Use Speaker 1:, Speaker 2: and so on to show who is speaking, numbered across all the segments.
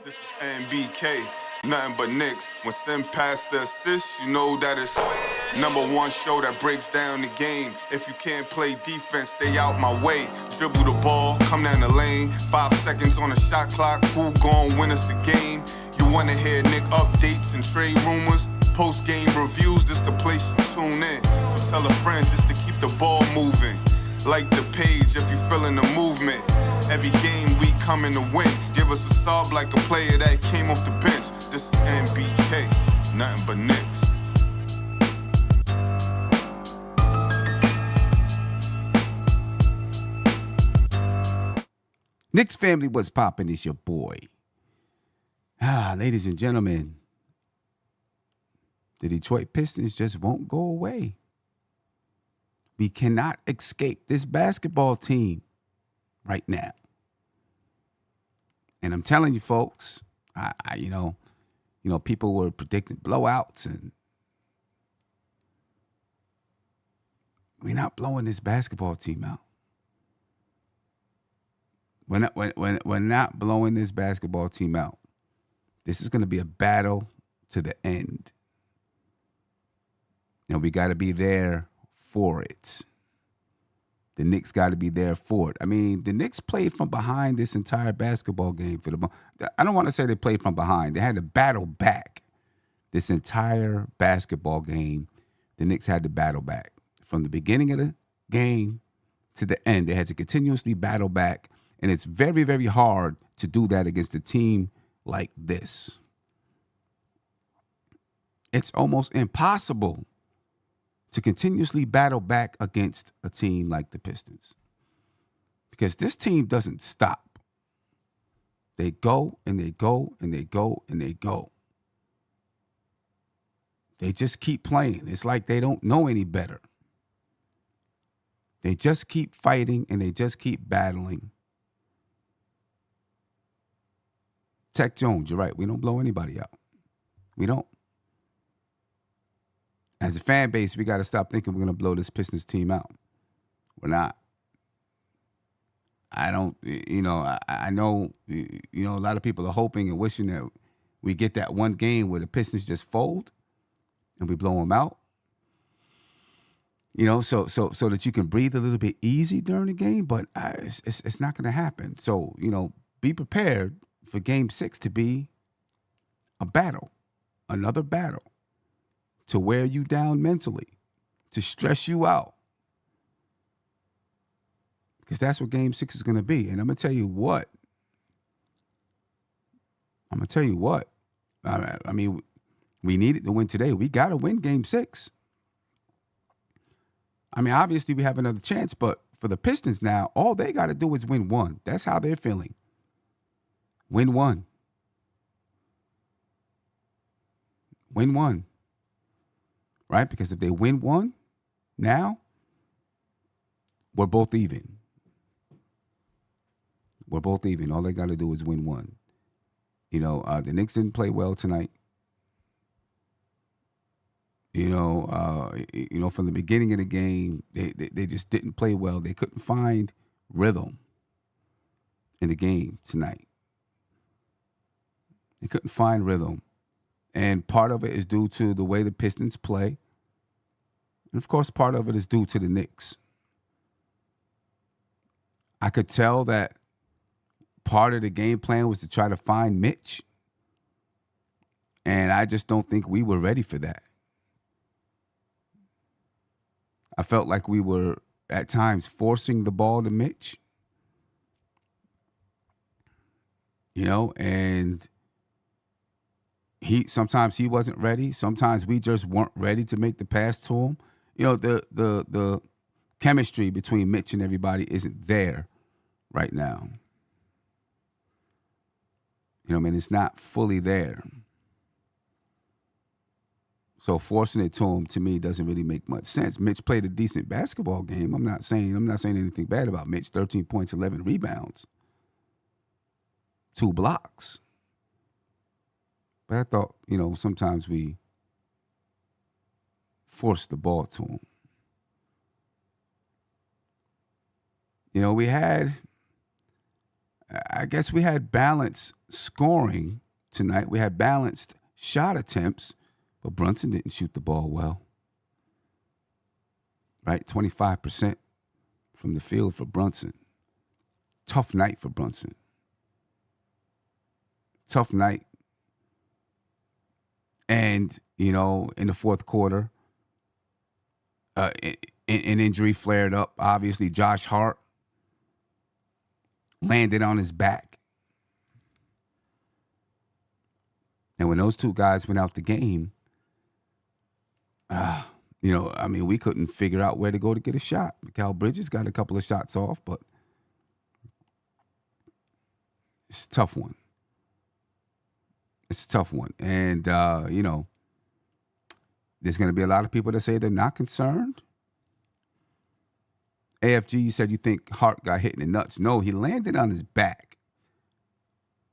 Speaker 1: This is NBK, nothing but Knicks. When Sim passed the assist, you know that it's number one show that breaks down the game. If you can't play defense, stay out my way. Dribble the ball, come down the lane. 5 seconds on the shot clock, who gon' win us the game? You wanna hear Nick updates and trade rumors? Post-game reviews, this the place you tune in. So tell a friend just to keep the ball moving. Like the page if you feeling the movement. Every game we coming to win. Give us a sob like a player that came off the bench. This is NBK, nothing but Knicks.
Speaker 2: Knicks family, what's poppin'? It's your boy. Ladies and gentlemen, the Detroit Pistons just won't go away. We cannot escape this basketball team right now. And I'm telling you, folks, you know, people were predicting blowouts, and we're not blowing this basketball team out. We're not blowing this basketball team out. This is going to be a battle to the end. And we got to be there for it. The Knicks got to be there for it. I mean, the Knicks played from behind this entire basketball game for the. I don't want to say they played from behind. They had to battle back this entire basketball game. The Knicks had to battle back from the beginning of the game to the end. They had to continuously battle back, and it's very, very hard to do that against a team like this. It's almost impossible to continuously battle back against a team like the Pistons. Because this team doesn't stop. They go and they go and they go and they go. They just keep playing. It's like they don't know any better. They just keep fighting and they just keep battling. Tech Jones, you're right. We don't blow anybody out. We don't. As a fan base, we got to stop thinking we're going to blow this Pistons team out. We're not. I don't, I know, a lot of people are hoping and wishing that we get that one game where the Pistons just fold and we blow them out. So that you can breathe a little bit easy during the game, but it's not going to happen. So, be prepared for Game 6 to be a battle, another battle. To wear you down mentally, to stress you out. Because that's what Game 6 is going to be. And I'm going to tell you what. I mean, we needed to win today. We got to win Game 6. I mean, obviously we have another chance, but for the Pistons now, all they got to do is win one. That's how they're feeling. Win one. Win one. Right? Because if they win one, now, we're both even. We're both even. All they got to do is win one. The Knicks didn't play well tonight. From the beginning of the game, they just didn't play well. They couldn't find rhythm in the game tonight. They couldn't find rhythm. And part of it is due to the way the Pistons play. And, of course, part of it is due to the Knicks. I could tell that part of the game plan was to try to find Mitch. And I just don't think we were ready for that. I felt like we were, at times, forcing the ball to Mitch. And sometimes he wasn't ready. Sometimes we just weren't ready to make the pass to him. The chemistry between Mitch and everybody isn't there right now. It's not fully there. So forcing it to him, to me, doesn't really make much sense. Mitch played a decent basketball game. I'm not saying anything bad about Mitch. 13 points, 11 rebounds, 2 blocks. But I thought, sometimes we force the ball to him. We had I guess we had balanced scoring tonight. We had balanced shot attempts, but Brunson didn't shoot the ball well. Right? 25% from the field for Brunson. Tough night for Brunson. Tough night. And, in the fourth quarter, an injury flared up. Obviously, Josh Hart landed on his back. And when those two guys went out the game, we couldn't figure out where to go to get a shot. Mikal Bridges got a couple of shots off, but it's a tough one. It's a tough one. And, there's going to be a lot of people that say they're not concerned. AFG, you said you think Hart got hit in the nuts. No, he landed on his back.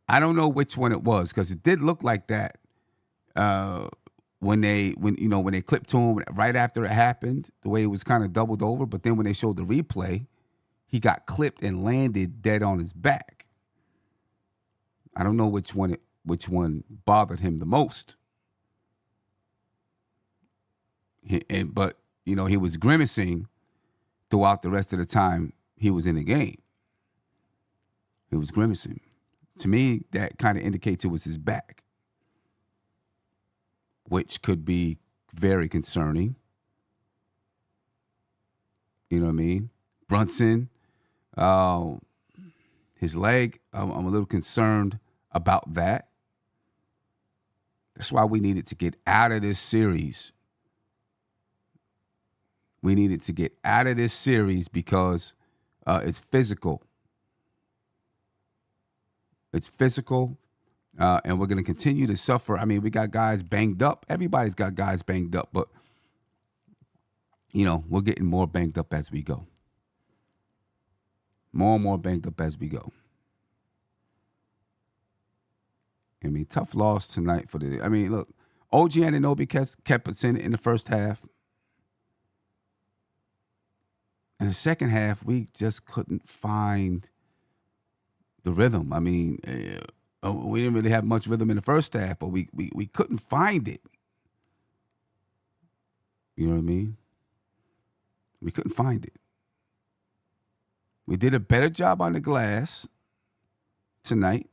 Speaker 2: I don't know which one it was because it did look like that when they clipped to him right after it happened, the way it was kind of doubled over. But then when they showed the replay, he got clipped and landed dead on his back. I don't know which one bothered him the most. But he was grimacing throughout the rest of the time he was in the game. He was grimacing. To me, that kind of indicates it was his back, which could be very concerning. You know what I mean? Brunson, his leg, I'm a little concerned about that. That's why we needed to get out of this series. We needed to get out of this series because it's physical. It's physical, and we're going to continue to suffer. I mean, we got guys banged up. Everybody's got guys banged up, but, we're getting more banged up as we go. More and more banged up as we go. I mean, tough loss tonight look, OG Anunoby kept us in the first half. In the second half, we just couldn't find the rhythm. I mean, we didn't really have much rhythm in the first half, but we couldn't find it. You know what I mean? We couldn't find it. We did a better job on the glass tonight,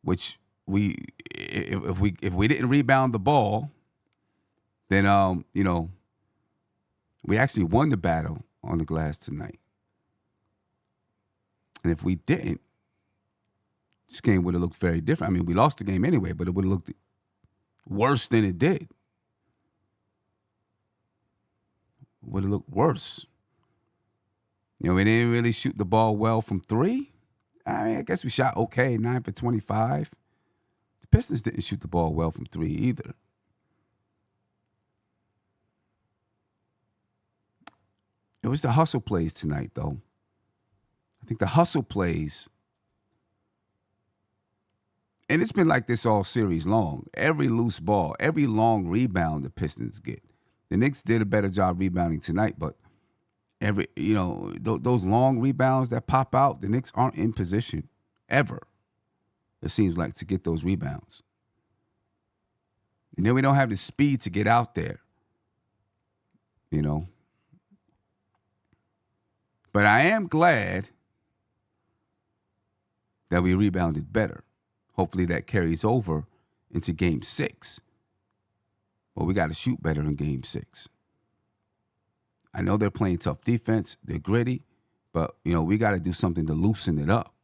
Speaker 2: which if we didn't rebound the ball, then we actually won the battle on the glass tonight. And if we didn't, this game would have looked very different. I mean, we lost the game anyway, but it would have looked worse than it did. Would have looked worse. We didn't really shoot the ball well from three. I mean, I guess we shot okay, 9 for 25. The Pistons didn't shoot the ball well from three either. It was the hustle plays tonight, though. I think the hustle plays, and it's been like this all series long. Every loose ball, every long rebound the Pistons get. The Knicks did a better job rebounding tonight, but those long rebounds that pop out, the Knicks aren't in position ever, it seems like, to get those rebounds. And then we don't have the speed to get out there, But I am glad that we rebounded better. Hopefully that carries over into Game 6. Well, we got to shoot better in Game 6. I know they're playing tough defense. They're gritty. But, we got to do something to loosen it up.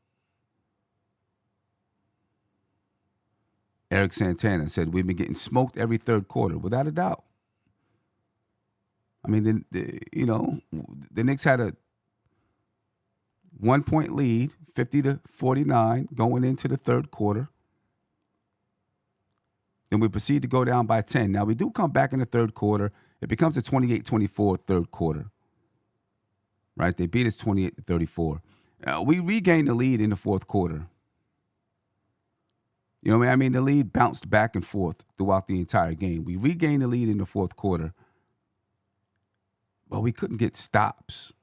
Speaker 2: Eric Santana said, we've been getting smoked every third quarter, without a doubt. I mean, the Knicks had a 1-point lead, 50-49, going into the third quarter. Then we proceed to go down by 10. Now, we do come back in the third quarter. It becomes a 28-24 third quarter. Right? They beat us 28-34. We regained the lead in the fourth quarter. You know what I mean? The lead bounced back and forth throughout the entire game. We regained the lead in the fourth quarter, but we couldn't get stops.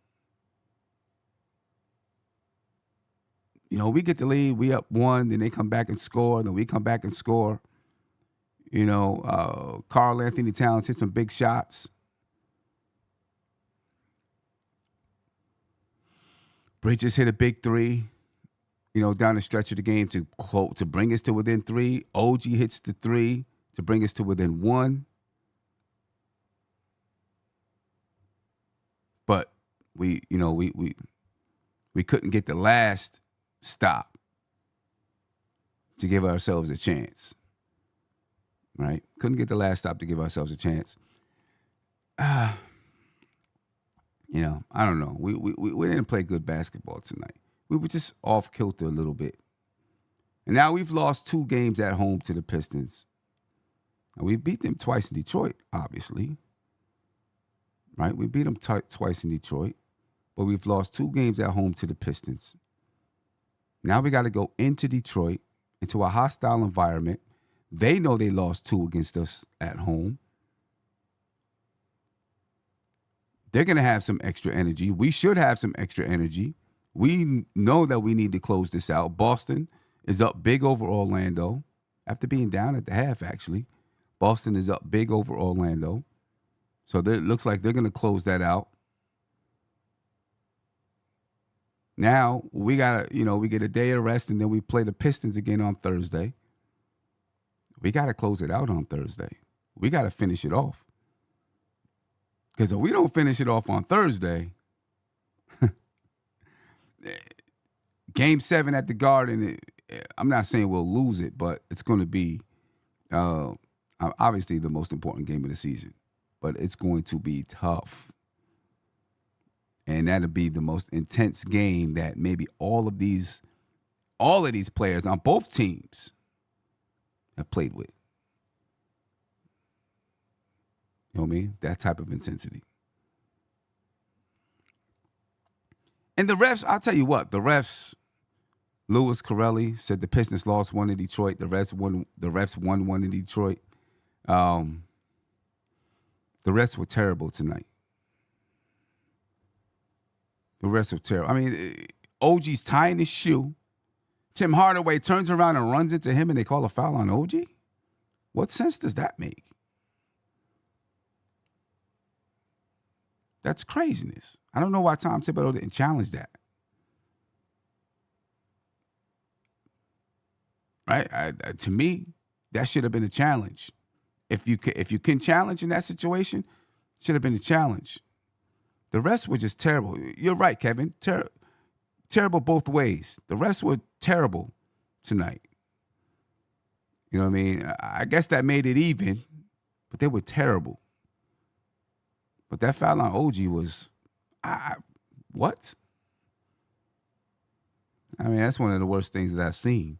Speaker 2: we get the lead, we up 1, then they come back and score, then we come back and score. Karl Anthony Towns hit some big shots. Bridges hit a big 3, down the stretch of the game to bring us to within 3. OG hits the 3 to bring us to within 1. But we couldn't get the last stop to give ourselves a chance. Right? Couldn't get the last stop to give ourselves a chance. I don't know. We didn't play good basketball tonight. We were just off kilter a little bit. And now we've lost 2 games at home to the Pistons. And we beat them twice in Detroit, obviously. Right? We beat them twice in Detroit. But we've lost 2 games at home to the Pistons. Now we got to go into Detroit, into a hostile environment. They know they lost 2 against us at home. They're going to have some extra energy. We should have some extra energy. We know that we need to close this out. Boston is up big over Orlando. After being down at the half, actually. Boston is up big over Orlando. So it looks like they're going to close that out. Now, we got to, we get a day of rest, and then we play the Pistons again on Thursday. We got to close it out on Thursday. We got to finish it off. Because if we don't finish it off on Thursday, Game 7 at the Garden, I'm not saying we'll lose it, but it's going to be obviously the most important game of the season. But it's going to be tough. And that'll be the most intense game that maybe all of these players on both teams have played with. You know what I mean? That type of intensity. And the refs, I'll tell you what, Louis Corelli said the Pistons lost 1 in Detroit. The refs won 1 in Detroit. The refs were terrible tonight. The refs were terrible. I mean, OG's tying his shoe. Tim Hardaway turns around and runs into him, and they call a foul on OG? What sense does that make? That's craziness. I don't know why Tom Thibodeau didn't challenge that. Right? To me, that should have been a challenge. If you can challenge in that situation, it should have been a challenge. The rest were just terrible. You're right, Kevin. Terrible both ways. The rest were terrible tonight. You know what I mean? I guess that made it even, but they were terrible. But that foul on OG was, what? I mean, that's one of the worst things that I've seen.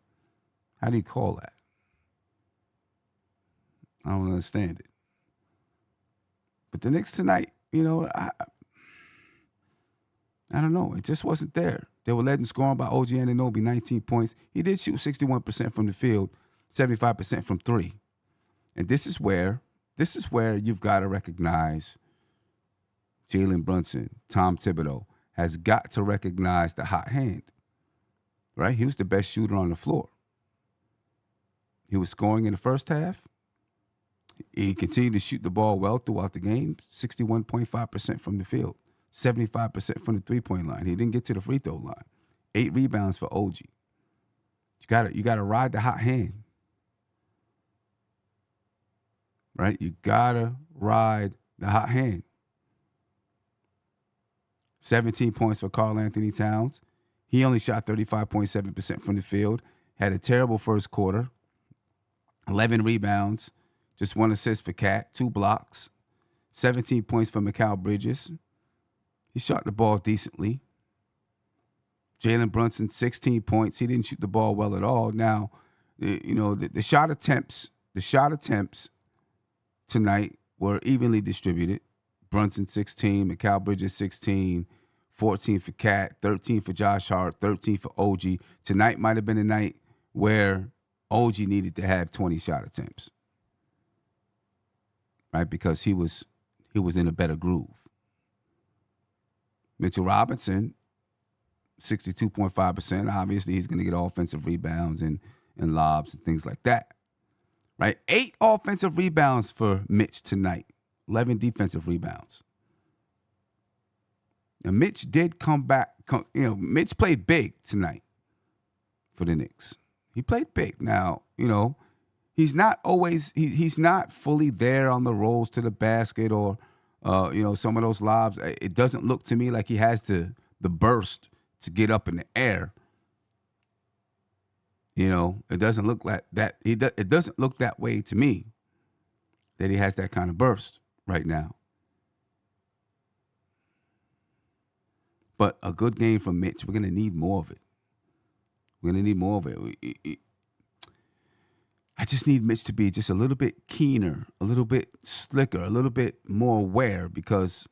Speaker 2: How do you call that? I don't understand it. But the Knicks tonight, I don't know. It just wasn't there. They were led in scoring by OG Anunoby, 19 points. He did shoot 61% from the field, 75% from 3. And this is where you've got to recognize Jalen Brunson, Tom Thibodeau, has got to recognize the hot hand. Right? He was the best shooter on the floor. He was scoring in the first half. He continued to shoot the ball well throughout the game, 61.5% from the field, 75% from the three-point line. He didn't get to the free throw line. 8 rebounds for OG. You got to ride the hot hand. Right? You got to ride the hot hand. 17 points for Karl Anthony Towns. He only shot 35.7% from the field. Had a terrible first quarter. 11 rebounds. Just 1 assist for Cat. 2 blocks. 17 points for Mikal Bridges. He shot the ball decently. Jalen Brunson, 16 points. He didn't shoot the ball well at all. Now, the shot attempts tonight were evenly distributed. Brunson, 16. Mikal Bridges, 16. 14 for Cat. 13 for Josh Hart. 13 for OG. Tonight might have been a night where OG needed to have 20 shot attempts. Right? Because he was in a better groove. Mitchell Robinson 62.5%. Obviously, he's going to get offensive rebounds and lobs and things like that. Right? 8 offensive rebounds for Mitch tonight. 11 defensive rebounds. Now, Mitch did come back. Mitch played big tonight for the Knicks. He played big. Now, he's not always, he's not fully there on the rolls to the basket or, some of those lobs. It doesn't look to me like he has the burst to get up in the air. It doesn't look like that. It doesn't look that way to me that he has that kind of burst right now. But a good game from Mitch, we're going to need more of it. We're going to need more of it. I just need Mitch to be just a little bit keener, a little bit slicker, a little bit more aware, because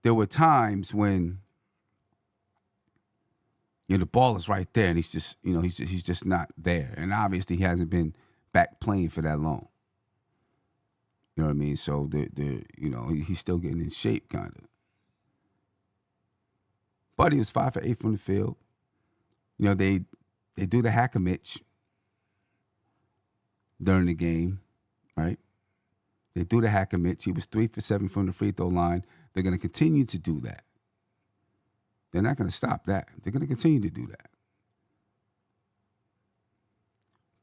Speaker 2: there were times when the ball is right there and he's just, he's just not there. And obviously he hasn't been back playing for that long. You know what I mean? So he's still getting in shape kind of. But he was 5 for 8 from the field. They do the hack of Mitch during the game, right? They do the hack of Mitch. He was 3 for 7 from the free throw line. They're going to continue to do that. They're not going to stop that. They're going to continue to do that.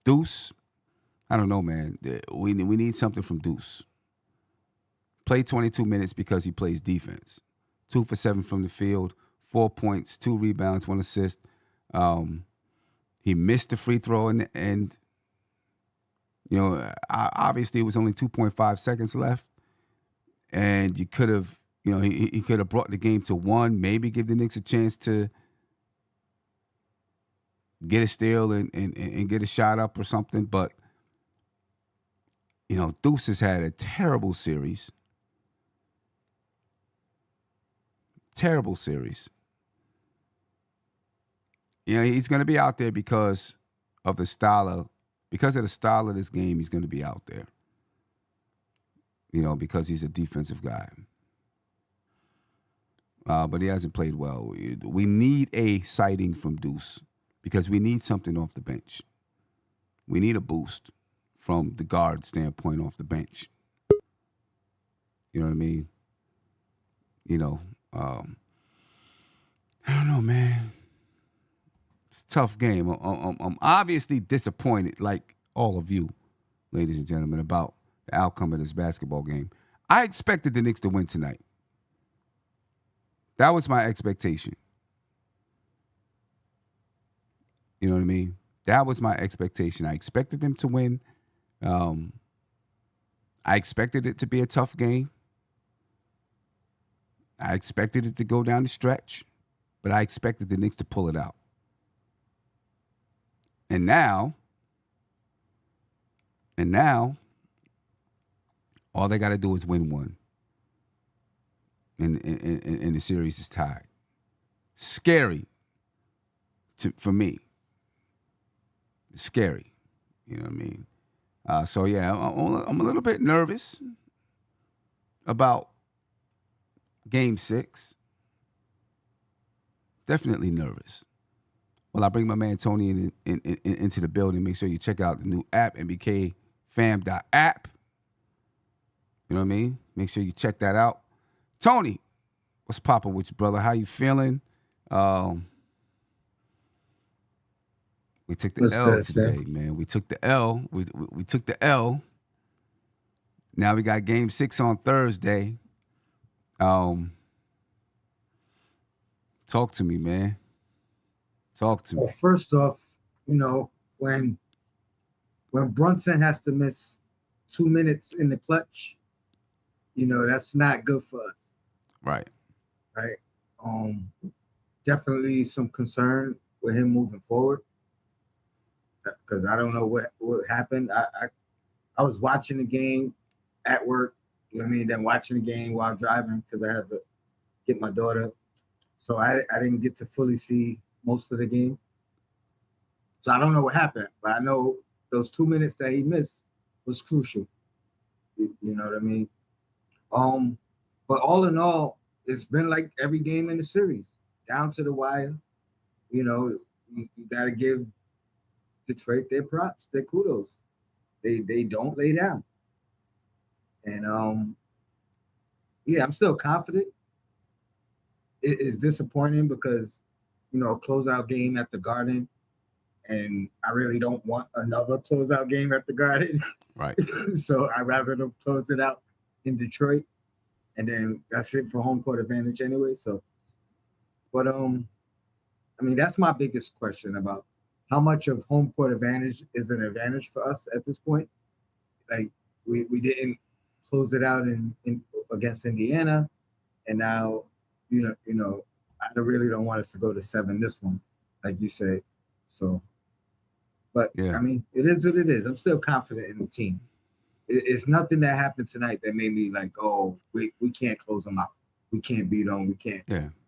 Speaker 2: Deuce, I don't know, man. We need something from Deuce. Played 22 minutes because he plays defense. 2 for 7 from the field, 4 points, 2 rebounds, 1 assist. He missed the free throw and obviously it was only 2.5 seconds left, and you could have. He could have brought the game to 1, maybe give the Knicks a chance to get a steal and get a shot up or something. But, Deuce has had a terrible series. Terrible series. He's going to be out there because of the style of this game. He's going to be out there. Because he's a defensive guy. But he hasn't played well. We need a sighting from Deuce because we need something off the bench. We need a boost from the guard standpoint off the bench. You know what I mean? I don't know, man. It's a tough game. I'm obviously disappointed, like all of you, ladies and gentlemen, about the outcome of this basketball game. I expected the Knicks to win tonight. That was my expectation. You know what I mean? That was my expectation. I expected them to win. I expected it to be a tough game. I expected it to go down the stretch, but I expected the Knicks to pull it out. And now, all they got to do is win one. And the series is tied. Scary for me. It's scary. You know what I mean? So, yeah, I'm a little bit nervous about Game 6. Definitely nervous. Well, I bring my man Tony into the building. Make sure you check out the new app, nbkfam.app. You know what I mean? Make sure you check that out. Tony, what's poppin' with you, brother? How you feeling? We took the L today, man. We took the L. We took the L. Now we got Game 6 on Thursday. Talk to me, man. Talk to me.
Speaker 3: Well, first off, when Brunson has to miss 2 minutes in the clutch, that's not good for us.
Speaker 2: Right.
Speaker 3: Definitely some concern with him moving forward because I don't know what happened. I was watching the game at work, then watching the game while driving because I had to get my daughter. So I didn't get to fully see most of the game. So I don't know what happened, but I know those 2 minutes that he missed was crucial. You know what I mean? But all in all, it's been like every game in the series, down to the wire. you know, you got to give Detroit their props, their kudos. They don't lay down, and yeah, I'm still confident. It is disappointing because a closeout game at the Garden, and I really don't want another closeout game at the Garden.
Speaker 2: Right.
Speaker 3: So I'd rather them close it out in Detroit, and then that's it for home court advantage anyway. So, but I mean, that's my biggest question about how much of home court advantage is an advantage for us at this point. Like we didn't close it out in against Indiana, and now I really don't want us to go to 7 this one, like you said. So, but
Speaker 2: Yeah.
Speaker 3: I mean, it is what it is. I'm still confident in the team. It's nothing that happened tonight that made me like, oh, we can't close them out. We can't beat them. We can't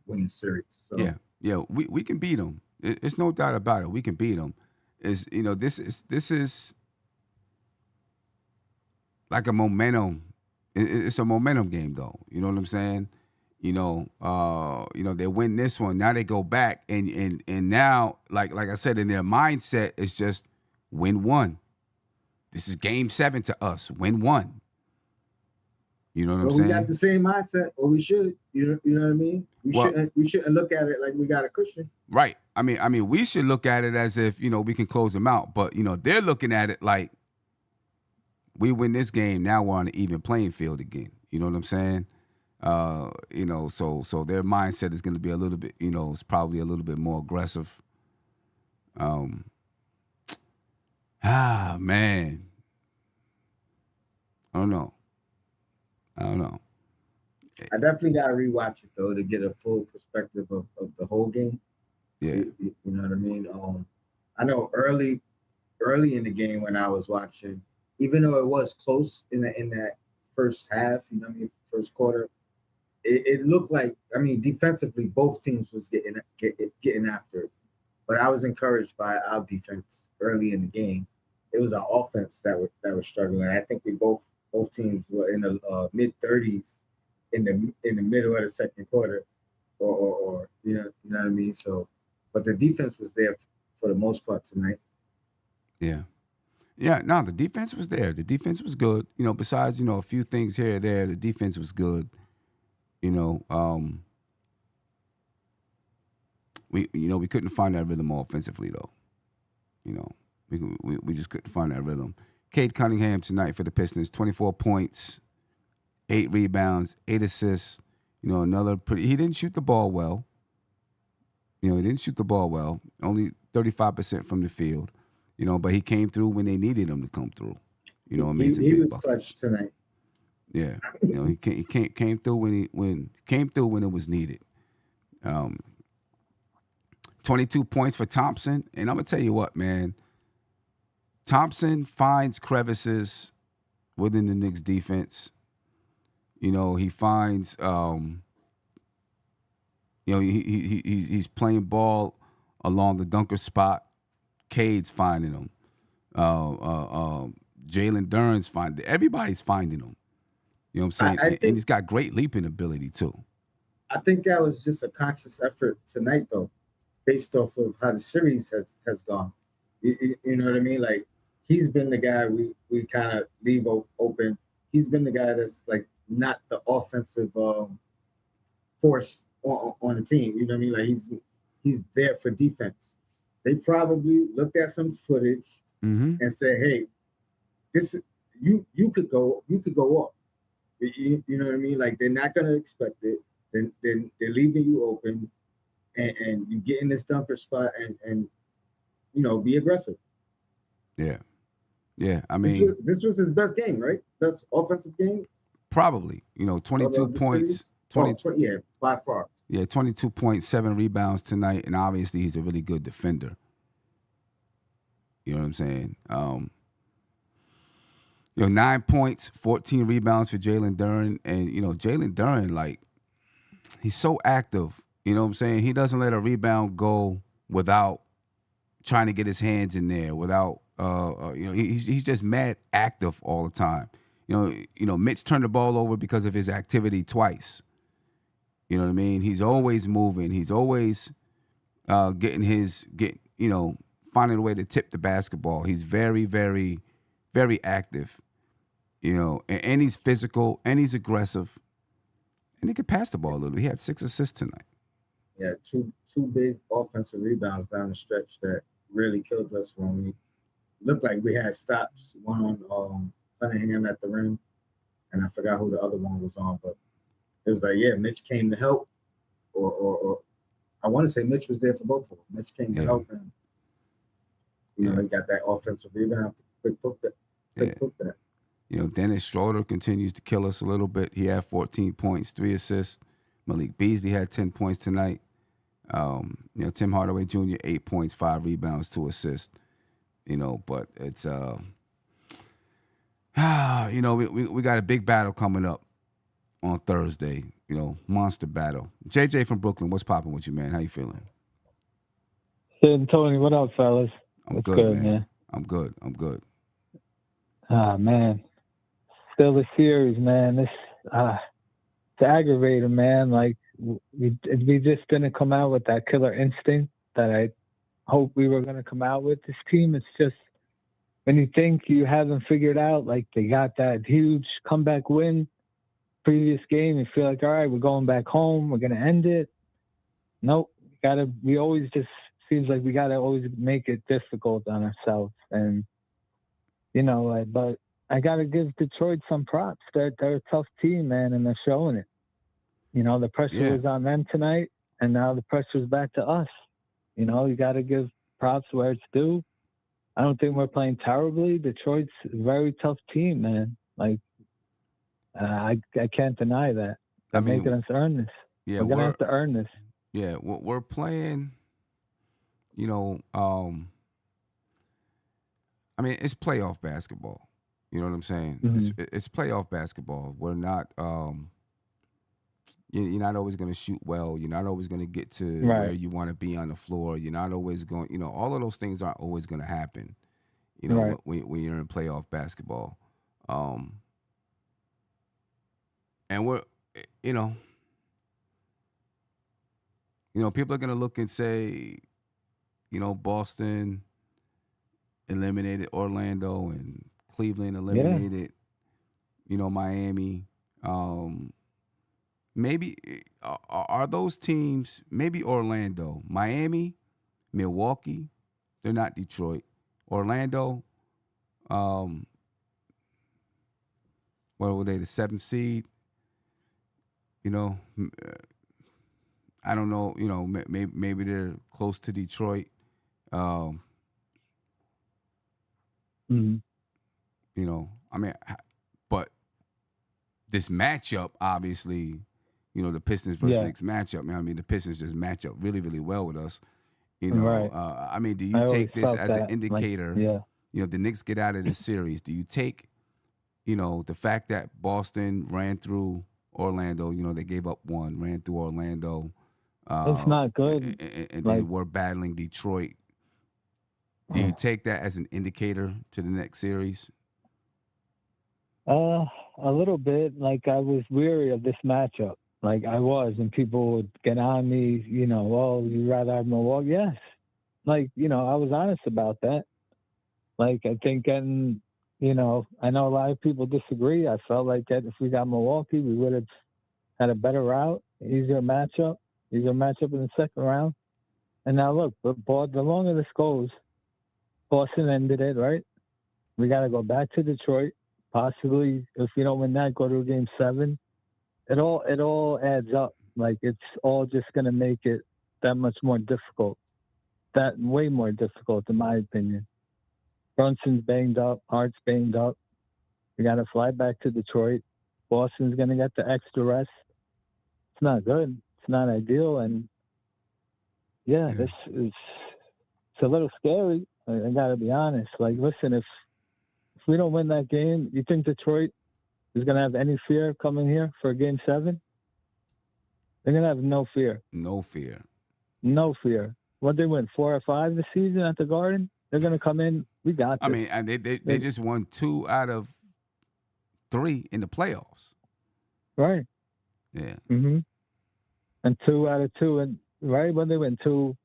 Speaker 3: win the series. So
Speaker 2: yeah, we can beat them. It's no doubt about it. We can beat them. This is like a momentum. It's a momentum game, though. You know what I'm saying? They win this one. Now they go back and now, like I said, in their mindset, it's just win one. This is game 7 to us. Win one. You know what I'm saying?
Speaker 3: We got the same mindset, or we should. You know what I mean? We shouldn't look at it like we got a cushion.
Speaker 2: Right. I mean, we should look at it as if we can close them out. But they're looking at it like we win this game. Now we're on an even playing field again. You know what I'm saying? So their mindset is going to be a little bit. It's probably a little bit more aggressive. Man. I don't know.
Speaker 3: I definitely got to rewatch it though to get a full perspective of the whole game.
Speaker 2: Yeah.
Speaker 3: You know what I mean? I know early in the game when I was watching, even though it was close in that first half, first quarter, it looked like, defensively both teams was getting after it. But I was encouraged by our defense early in the game. It was our offense that was struggling. I think both teams were in the mid-30s in the middle of the second quarter, or you know what I mean. So, but the defense was there for the most part tonight.
Speaker 2: Yeah. No, the defense was there. The defense was good. Besides a few things here or there, the defense was good. We couldn't find that rhythm offensively though. We just couldn't find that rhythm. Cade Cunningham tonight for the Pistons, 24 points, 8 rebounds, 8 assists. Another pretty. He didn't shoot the ball well. Only 35% from the field. But he came through when they needed him to come through.
Speaker 3: He was clutch tonight.
Speaker 2: Yeah, he came through when it was needed. 22 points for Thompson, and I'm gonna tell you what, man. Thompson finds crevices within the Knicks defense. He finds, he's playing ball along the dunker spot. Cade's finding him. Jalen Duren's finding. Everybody's finding him. You know what I'm saying? And he's got great leaping ability too.
Speaker 3: I think that was just a conscious effort tonight, though, based off of how the series has gone. You know what I mean? Like, he's been the guy we kind of leave open. He's been the guy that's like not the offensive force on the team. You know what I mean? Like, he's there for defense. They probably looked at some footage and said, "Hey, this you could go off." You know what I mean? Like, they're not gonna expect it. Then they're leaving you open, and you get in this dunker spot and be aggressive.
Speaker 2: Yeah. I mean,
Speaker 3: this was his best game, right? Best offensive game.
Speaker 2: Probably. 22 points.
Speaker 3: 20, yeah, by far.
Speaker 2: Yeah, 22.7 rebounds tonight, and obviously he's a really good defender. You know what I'm saying? 9 points, 14 rebounds for Jalen Duren, and Jalen Duren, like, he's so active. You know what I'm saying? He doesn't let a rebound go without trying to get his hands in there. Without, he's just mad active all the time. Mitch turned the ball over because of his activity twice. You know what I mean? He's always moving. He's always finding a way to tip the basketball. He's very, very, very active, and he's physical and he's aggressive, and he could pass the ball a little. He had 6 assists tonight.
Speaker 3: Yeah, two big offensive rebounds down the stretch that really killed us when we looked like we had stops. One on Cunningham at the rim, and I forgot who the other one was on, but it was like, yeah, Mitch came to help, or I want to say Mitch was there for both of them. Mitch came to help, and he got that offensive rebound, quick put that.
Speaker 2: Dennis Schroeder continues to kill us a little bit. He had 14 points, 3 assists. Malik Beasley had 10 points tonight. Tim Hardaway Jr., 8 points, 5 rebounds, 2 assists. But it's we got a big battle coming up on Thursday. Monster battle. JJ from Brooklyn, what's popping with you, man? How you feeling?
Speaker 4: Sid and Tony, what up, fellas?
Speaker 2: I'm good, man. I'm good.
Speaker 4: Ah, man. Still a series, man. It's aggravating, man. Like, we just didn't come out with that killer instinct that I hope we were going to come out with. This team, it's just, when you think you haven't figured out, like, they got that huge comeback win previous game, you feel like, all right, we're going back home, we're going to end it. Nope. We always just, seems like we got to always make it difficult on ourselves. And, but I got to give Detroit some props. They're a tough team, man, and they're showing it. The pressure was on them tonight, and now the pressure's back to us. You got to give props where it's due. I don't think we're playing terribly. Detroit's a very tough team, man. Like, I can't deny that. They're making us earn this.
Speaker 2: Yeah,
Speaker 4: we're going to have to earn this.
Speaker 2: Yeah, we're playing, it's playoff basketball. You know what I'm saying?
Speaker 4: Mm-hmm.
Speaker 2: It's playoff basketball. We're not you're not always going to shoot well. You're not always going to get to where you want to be on the floor. You're not always going, all of those things aren't always going to happen, when you're in playoff basketball. And we're, people are going to look and say, Boston eliminated Orlando and Cleveland eliminated, Miami. Maybe are those teams, maybe Orlando, Miami, Milwaukee, they're not Detroit. Orlando, what were they, the 7th seed? I don't know, maybe they're close to Detroit. But this matchup, obviously, the Pistons versus Knicks matchup, the Pistons just match up really, really well with us. Do you take this as an indicator? The Knicks get out of this series. Do you take, the fact that Boston ran through Orlando, they gave up 1, ran through Orlando.
Speaker 4: It's not good.
Speaker 2: And then we're battling Detroit. Do you take that as an indicator to the next series?
Speaker 4: A little bit. Like, I was weary of this matchup. Like, I was, and people would get on me, you'd rather have Milwaukee? Yes. Like, I was honest about that. Like, I think, and, I know a lot of people disagree. I felt like that if we got Milwaukee, we would have had a better route, easier matchup in the second round. And now look, the longer this goes, Boston ended it, right? We got to go back to Detroit. Possibly, if we don't win that, go to Game 7. It all adds up. Like, it's all just going to make it that much more difficult. That way more difficult, in my opinion. Brunson's banged up. Hart's banged up. We got to fly back to Detroit. Boston's going to get the extra rest. It's not good. It's not ideal. And, this is it's a little scary. I got to be honest. Like, listen, if we don't win that game, you think Detroit is going to have any fear coming here for Game 7? They're going to have no fear.
Speaker 2: No fear.
Speaker 4: No fear. What they win, 4 or 5 this season at the Garden? They're going to come in. We got this.
Speaker 2: They just won 2 out of 3 in the playoffs.
Speaker 4: Right.
Speaker 2: Yeah.
Speaker 4: Mm-hmm. And 2 out of 2, and right when they win 2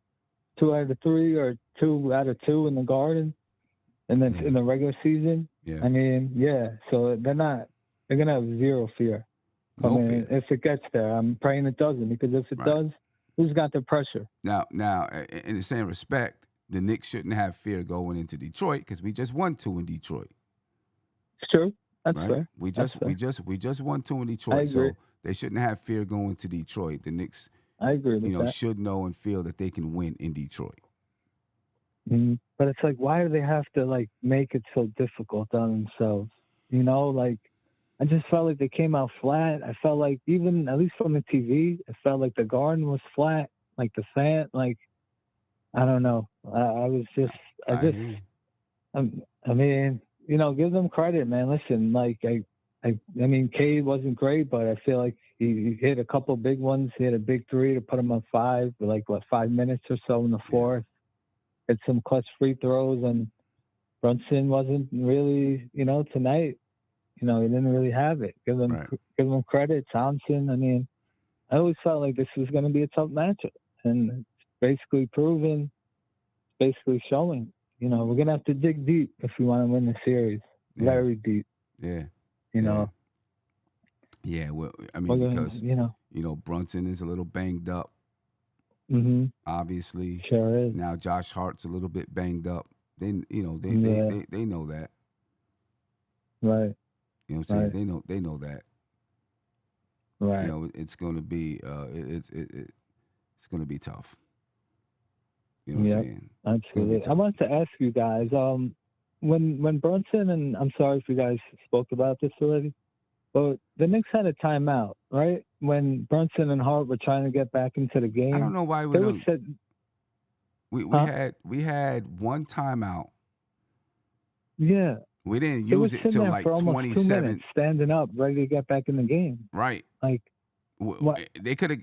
Speaker 4: 2 out of 3 or 2 out of 2 in the Garden, and then in the regular season.
Speaker 2: Yeah.
Speaker 4: I mean, yeah. So they're gonna have zero fear.
Speaker 2: No fear.
Speaker 4: If it gets there, I'm praying it doesn't, because if it does, who's got the pressure?
Speaker 2: Now, in the same respect, the Knicks shouldn't have fear going into Detroit because we just won 2 in Detroit.
Speaker 4: It's true. That's
Speaker 2: right?
Speaker 4: fair.
Speaker 2: We just won 2 in
Speaker 4: I
Speaker 2: Detroit,
Speaker 4: agree.
Speaker 2: so they shouldn't have fear going to Detroit. The Knicks,
Speaker 4: I agree with that.
Speaker 2: should know and feel that they can win in Detroit.
Speaker 4: Mhm. But it's like, why do they have to like make it so difficult on themselves? Like I just felt like they came out flat. I felt like, even at least from the TV, it felt like the Garden was flat. Like the fan, like I don't know. I mean, give them credit, man. Listen, like I mean, Cade wasn't great, but I feel like he hit a couple big ones. He had a big 3 to put him on 5, with like 5 minutes or so in the fourth. Hit some clutch free throws, and Brunson wasn't really, tonight. He didn't really have it. Give them credit. Thompson. I mean, I always felt like this was going to be a tough matchup, and it's basically proven. Basically showing. We're going to have to dig deep if we want to win the series. Very deep.
Speaker 2: Yeah. Yeah, well, I mean, because Brunson is a little banged up.
Speaker 4: Mm-hmm.
Speaker 2: Obviously,
Speaker 4: sure is.
Speaker 2: Now Josh Hart's a little bit banged up. They know that.
Speaker 4: Right.
Speaker 2: You know what I'm saying? They know that.
Speaker 4: Right.
Speaker 2: It's going to be it's going to be tough. You know what I'm saying?
Speaker 4: Absolutely. I wanted to ask you guys, when Brunson, and I'm sorry if you guys spoke about this already, but the Knicks had a timeout, right? When Brunson and Hart were trying to get back into the game.
Speaker 2: I don't know why we had one timeout.
Speaker 4: Yeah.
Speaker 2: We didn't use it till like 27.
Speaker 4: Standing up, ready to get back in the game.
Speaker 2: Right.
Speaker 4: Like, what?
Speaker 2: They could have.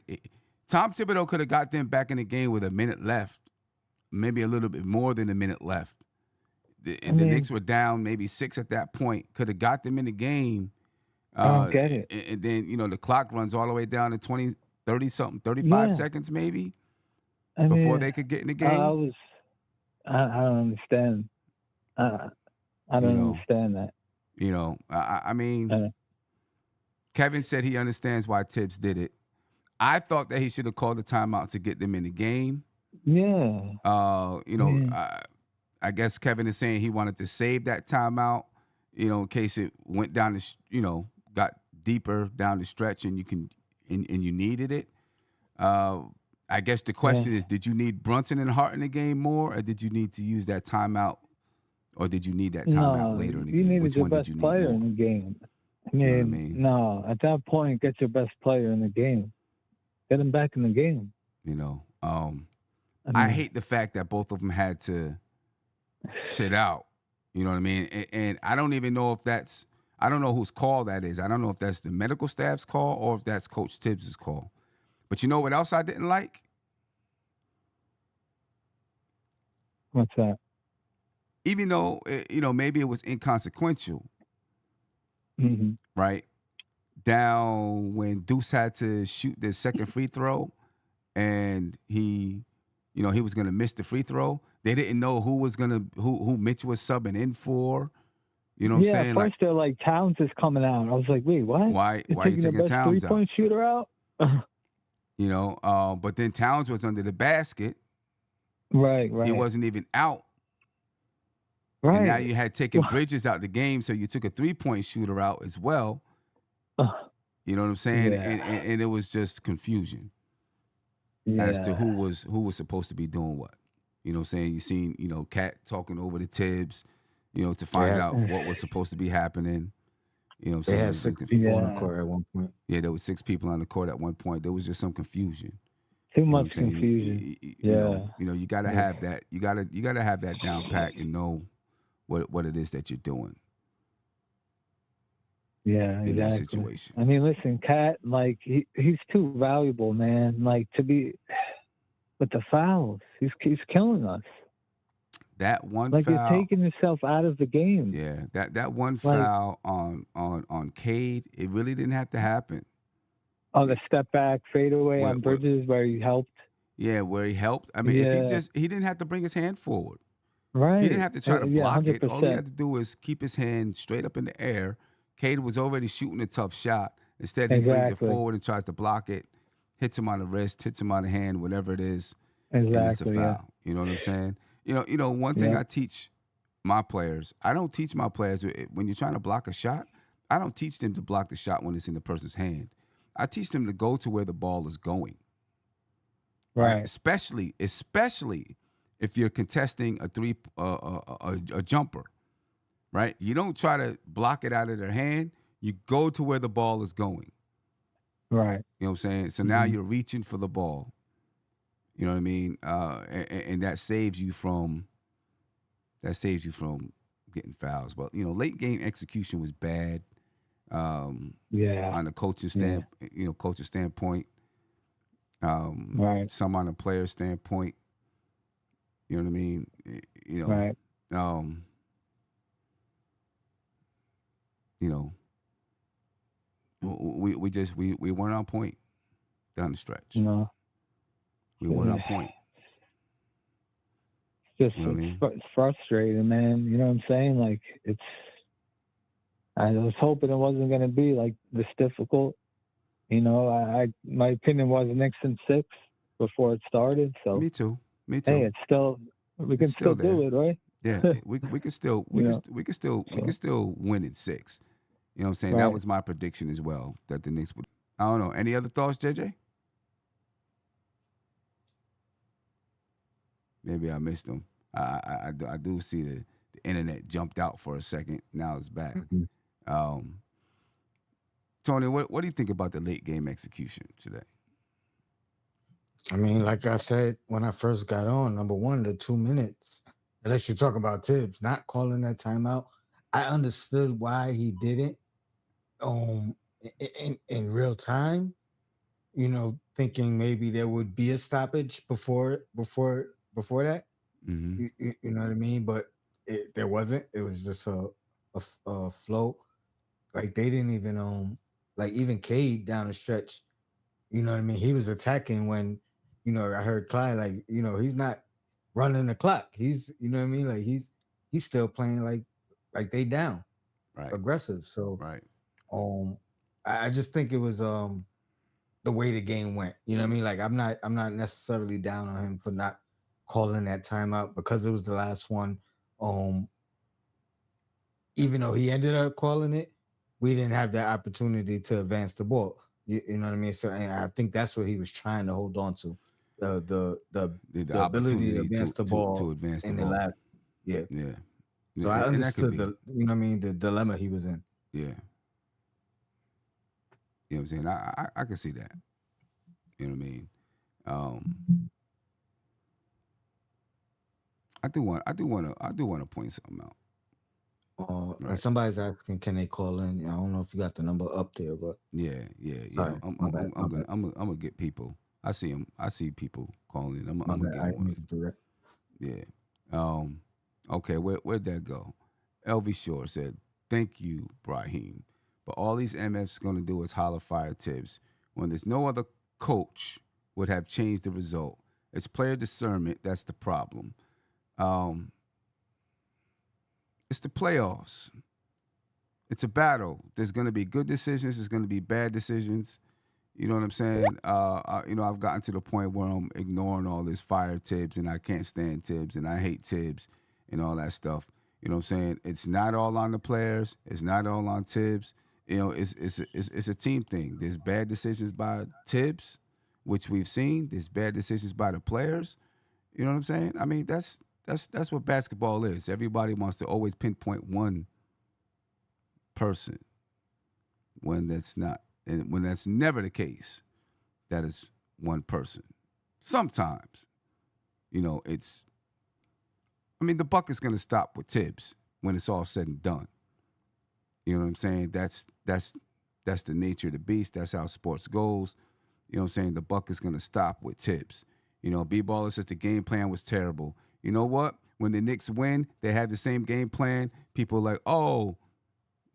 Speaker 2: Tom Thibodeau could have got them back in the game with a minute left, maybe a little bit more than a minute left. The Knicks were down maybe 6 at that point. Could have got them in the game.
Speaker 4: I don't get it.
Speaker 2: And then, the clock runs all the way down to 20, 30 something, 35 seconds maybe before they could get in the game.
Speaker 4: I don't understand. I don't understand that.
Speaker 2: I mean, Kevin said he understands why Tibbs did it. I thought that he should have called the timeout to get them in the game.
Speaker 4: Yeah.
Speaker 2: I guess Kevin is saying he wanted to save that timeout, in case it went down got deeper down the stretch and you needed it. I guess the question is, did you need Brunson and Hart in the game more, or did you need to use that timeout, or did you need that timeout later in the game?
Speaker 4: You needed
Speaker 2: Which
Speaker 4: your
Speaker 2: one
Speaker 4: best
Speaker 2: did you need
Speaker 4: player
Speaker 2: more?
Speaker 4: in the game.
Speaker 2: You know what I mean?
Speaker 4: No, at that point, get your best player in the game. Get him back in the game.
Speaker 2: I hate the fact that both of them had to sit out. You know what I mean? And I don't even know if I don't know whose call that is. I don't know if that's the medical staff's call or if that's Coach Tibbs' call. But you know what else I didn't like?
Speaker 4: What's that?
Speaker 2: Even though, maybe it was inconsequential, right? Down when Deuce had to shoot the second free throw and he was going to miss the free throw. They didn't know who Mitch was subbing in for. You know what I'm saying?
Speaker 4: At first they're like, Towns is coming out. I was like, wait, what?
Speaker 2: Why are you taking
Speaker 4: the best
Speaker 2: Towns out?
Speaker 4: 3-point shooter out?
Speaker 2: But then Towns was under the basket.
Speaker 4: Right.
Speaker 2: He wasn't even out.
Speaker 4: Right.
Speaker 2: And now you had taken Bridges out the game, so you took a 3-point shooter out as well. You know what I'm saying?
Speaker 4: Yeah.
Speaker 2: And it was just confusion as to who was supposed to be doing what. You know what I'm saying? You seen, Cat talking over the Tibbs, to find out what was supposed to be happening. You know what I'm saying?
Speaker 5: They had 6 people on the court at one point.
Speaker 2: Yeah, there was 6 people on the court at one point. There was just some confusion.
Speaker 4: Too much confusion.
Speaker 2: You gotta have that. You gotta have that down pat and know what it is that you're doing.
Speaker 4: Yeah,
Speaker 2: in that situation.
Speaker 4: I mean, listen, Cat, like he's too valuable, man. Like to be with the fouls, he's killing us.
Speaker 2: That one
Speaker 4: like
Speaker 2: foul,
Speaker 4: you're taking yourself out of the game.
Speaker 2: Yeah, that one foul on Cade, it really didn't have to happen.
Speaker 4: On the step back fadeaway on Bridges where he helped.
Speaker 2: Yeah, where he helped. I mean, if
Speaker 4: Yeah.
Speaker 2: he didn't have to bring his hand forward.
Speaker 4: Right.
Speaker 2: He didn't have to try to
Speaker 4: Yeah,
Speaker 2: block it. All he
Speaker 4: 100%.
Speaker 2: had to do was keep his hand straight up in the air. Cade was already shooting a tough shot. Instead, he brings it
Speaker 4: Exactly.
Speaker 2: forward and tries to block it, hits him on the wrist, hits him on the hand, whatever it is, and it's a
Speaker 4: Exactly. Yeah.
Speaker 2: foul. You know what I'm saying? One thing
Speaker 4: Yeah.
Speaker 2: I teach my players, I don't teach my players when you're trying to block a shot, I don't teach them to block the shot when it's in the person's hand. I teach them to go to where the ball is going. Right?
Speaker 4: Right.
Speaker 2: Especially if you're contesting a jumper, right? You don't try to block it out of their hand. You go to where the ball is going.
Speaker 4: Right.
Speaker 2: You know what I'm saying? So now you're reaching for the ball. You know what I mean? And that saves you from getting fouls. But late game execution was bad.
Speaker 4: Yeah.
Speaker 2: On the coaching standpoint.
Speaker 4: Right.
Speaker 2: Some on the player standpoint. You know what I mean?
Speaker 4: Right.
Speaker 2: We weren't on point down the stretch.
Speaker 4: No.
Speaker 2: We weren't on point.
Speaker 4: Just
Speaker 2: You know what I mean?
Speaker 4: it's frustrating, man. You know what I'm saying? Like I was hoping it wasn't going to be like this difficult. My opinion was Knicks in 6 before it started. So
Speaker 2: Me too.
Speaker 4: hey, it's still we can still
Speaker 2: there.
Speaker 4: do it, right?
Speaker 2: Yeah, we can still win in 6. You know what I'm saying? That
Speaker 4: Right.
Speaker 2: was my prediction as well, that the Knicks would. I don't know. Any other thoughts, JJ? Maybe I missed them. I do see the internet jumped out for a second. Now it's back. Tony, what do you think about the late game execution today?
Speaker 5: I mean, like I said when I first got on, number one, the 2 minutes, unless you talk about Tibbs not calling that timeout, I understood why he did it. In real time, thinking maybe there would be a stoppage before that.
Speaker 2: Mm-hmm.
Speaker 5: You know what I mean? But there wasn't. It was just a flow. Like they didn't even like even Cade down the stretch. You know what I mean? He was attacking when, I heard Clyde like, he's not running the clock. He's, you know what I mean? Like he's still playing like they down,
Speaker 2: right,
Speaker 5: aggressive. So
Speaker 2: right.
Speaker 5: I just think it was the way the game went. You know what I mean? Like I'm not necessarily down on him for not calling that timeout because it was the last one. Even though he ended up calling it, we didn't have that opportunity to advance the ball. You know what I mean? So and I think that's what he was trying to hold on to. The ability to advance the ball
Speaker 2: to advance
Speaker 5: in
Speaker 2: the
Speaker 5: the
Speaker 2: ball.
Speaker 5: last. Yeah. So
Speaker 2: And
Speaker 5: I understood
Speaker 2: that could
Speaker 5: the dilemma he was in.
Speaker 2: Yeah. You know what I'm saying? I can see that. You know what I mean? I do want to point something out.
Speaker 5: And somebody's asking, can they call in? I don't know if you got the number up there, but
Speaker 2: yeah.
Speaker 5: Sorry,
Speaker 2: I'm
Speaker 5: my bad.
Speaker 2: gonna get people. I see them. I see people calling. I'm gonna get
Speaker 5: I
Speaker 2: one.
Speaker 5: need to do that.
Speaker 2: Yeah. Okay. Where'd that go? LV Shore said, "Thank you, Brahim. But all these MFs gonna do is holler fire Tibbs when there's no other coach would have changed the result. It's player discernment that's the problem. It's the playoffs. It's a battle. There's going to be good decisions. There's going to be bad decisions. You know what I'm saying? I've gotten to the point where I'm ignoring all this fire Tibbs and I can't stand Tibbs and I hate Tibbs and all that stuff. You know what I'm saying? It's not all on the players. It's not all on Tibbs. It's a team thing. There's bad decisions by Tibbs, which we've seen. There's bad decisions by the players. You know what I'm saying? I mean, that's what basketball is. Everybody wants to always pinpoint one person when that's not, and when that's never the case. That is one person. Sometimes, the buck is going to stop with Tibbs when it's all said and done. You know what I'm saying? That's the nature of the beast. That's how sports goes. You know what I'm saying? The buck is going to stop with Tibbs. B-Baller says the game plan was terrible. You know what? When the Knicks win, they have the same game plan. People are like, oh,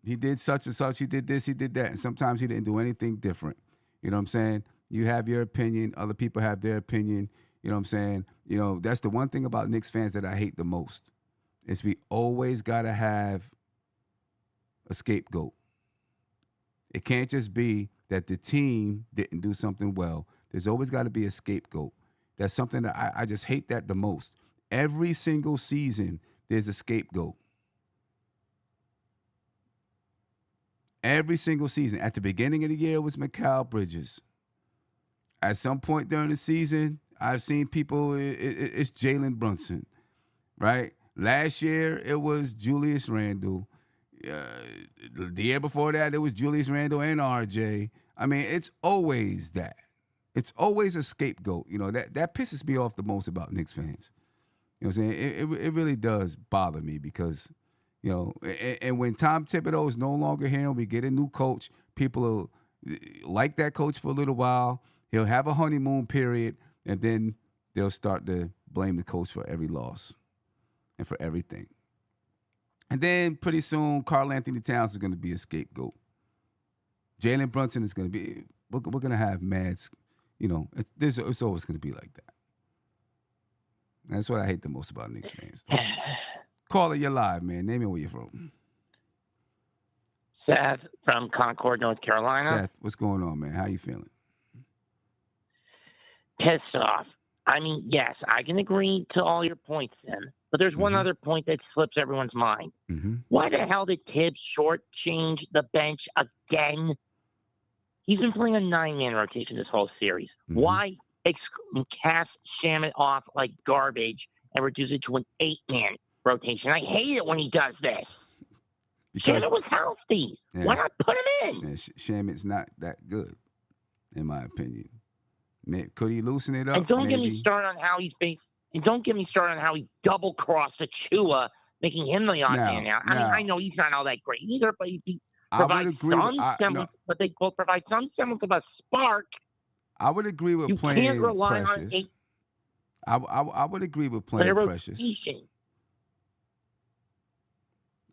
Speaker 2: he did such and such. He did this, he did that. And sometimes he didn't do anything different. You know what I'm saying? You have your opinion. Other people have their opinion. You know what I'm saying? That's the one thing about Knicks fans that I hate the most is we always got to have a scapegoat. It can't just be that the team didn't do something well. There's always got to be a scapegoat. That's something that I just hate that the most. Every single season, there's a scapegoat. Every single season. At the beginning of the year, it was Mikal Bridges. At some point during the season, I've seen people, it's Jalen Brunson, right? Last year, it was Julius Randle. The year before that, it was Julius Randle and RJ. I mean, it's always that. It's always a scapegoat. That pisses me off the most about Knicks fans. You know what I'm saying? It really does bother me because, and when Tom Thibodeau is no longer here and we get a new coach, people will like that coach for a little while. He'll have a honeymoon period, and then they'll start to blame the coach for every loss and for everything. And then pretty soon, Karl Anthony Towns is going to be a scapegoat. Jalen Brunson is going to be, we're going to have Mads, it's always going to be like that. That's what I hate the most about Knicks fans. Caller, you're live, man. Name me where you're from.
Speaker 6: Seth from Concord, North Carolina.
Speaker 2: Seth, what's going on, man? How you feeling?
Speaker 6: Pissed off. I mean, yes, I can agree to all your points, Tim. But there's one other point that slips everyone's mind. Why the hell did Tibbs shortchange the bench again? He's been playing a 9-man rotation this whole series. Why cast Shamet off like garbage and reduce it to an 8-man rotation? I hate it when he does this. Because Shamet was healthy. Yeah, why not put him in?
Speaker 2: Yeah, Shamet's not that good, in my opinion. Could he loosen it up?
Speaker 6: And don't get me started on how he's based. And don't get me started on how he double-crossed Achua, making him the odd man out. I mean, I know he's not all that great either, but he provides some semblance. But they both provide some semblance of a spark.
Speaker 2: I would agree with playing Precious. I would agree with playing Precious.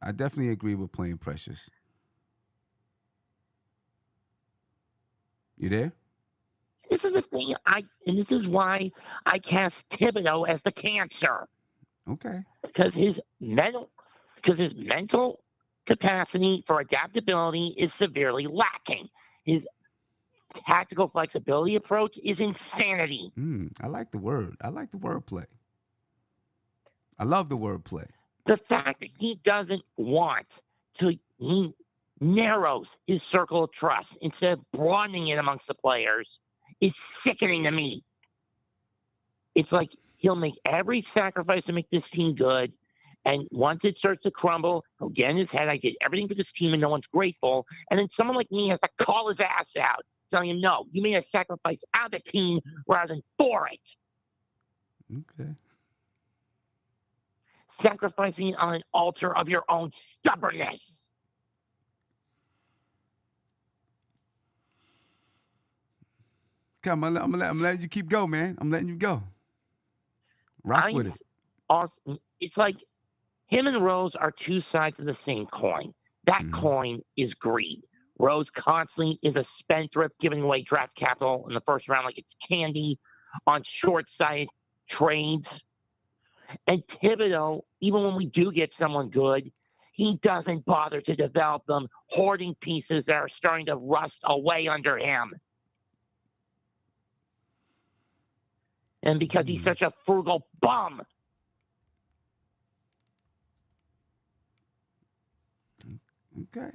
Speaker 2: I definitely agree with playing Precious. You there?
Speaker 6: This is the thing, and this is why I cast Thibodeau as the cancer.
Speaker 2: Okay.
Speaker 6: Because his mental capacity for adaptability is severely lacking. His tactical flexibility approach is insanity.
Speaker 2: I like the word. I like the wordplay. I love the wordplay.
Speaker 6: The fact that he doesn't want to, he narrows his circle of trust instead of broadening it amongst the players is sickening to me. It's like he'll make every sacrifice to make this team good, and once it starts to crumble, he'll get in his head, I did everything for this team and no one's grateful, and then someone like me has to call his ass out, telling him, no, you made a sacrifice out of the team rather than for it.
Speaker 2: Okay.
Speaker 6: Sacrificing on an altar of your own stubbornness.
Speaker 2: Come on, I'm letting you keep going, man. I'm letting you go. Rock with it.
Speaker 6: It's like him and Rose are two sides of the same coin. That coin is greed. Rose constantly is a spendthrift giving away draft capital in the first round like it's candy on short-sighted trades. And Thibodeau, even when we do get someone good, he doesn't bother to develop them, hoarding pieces that are starting to rust away under him. And because he's such a frugal bum.
Speaker 2: Okay.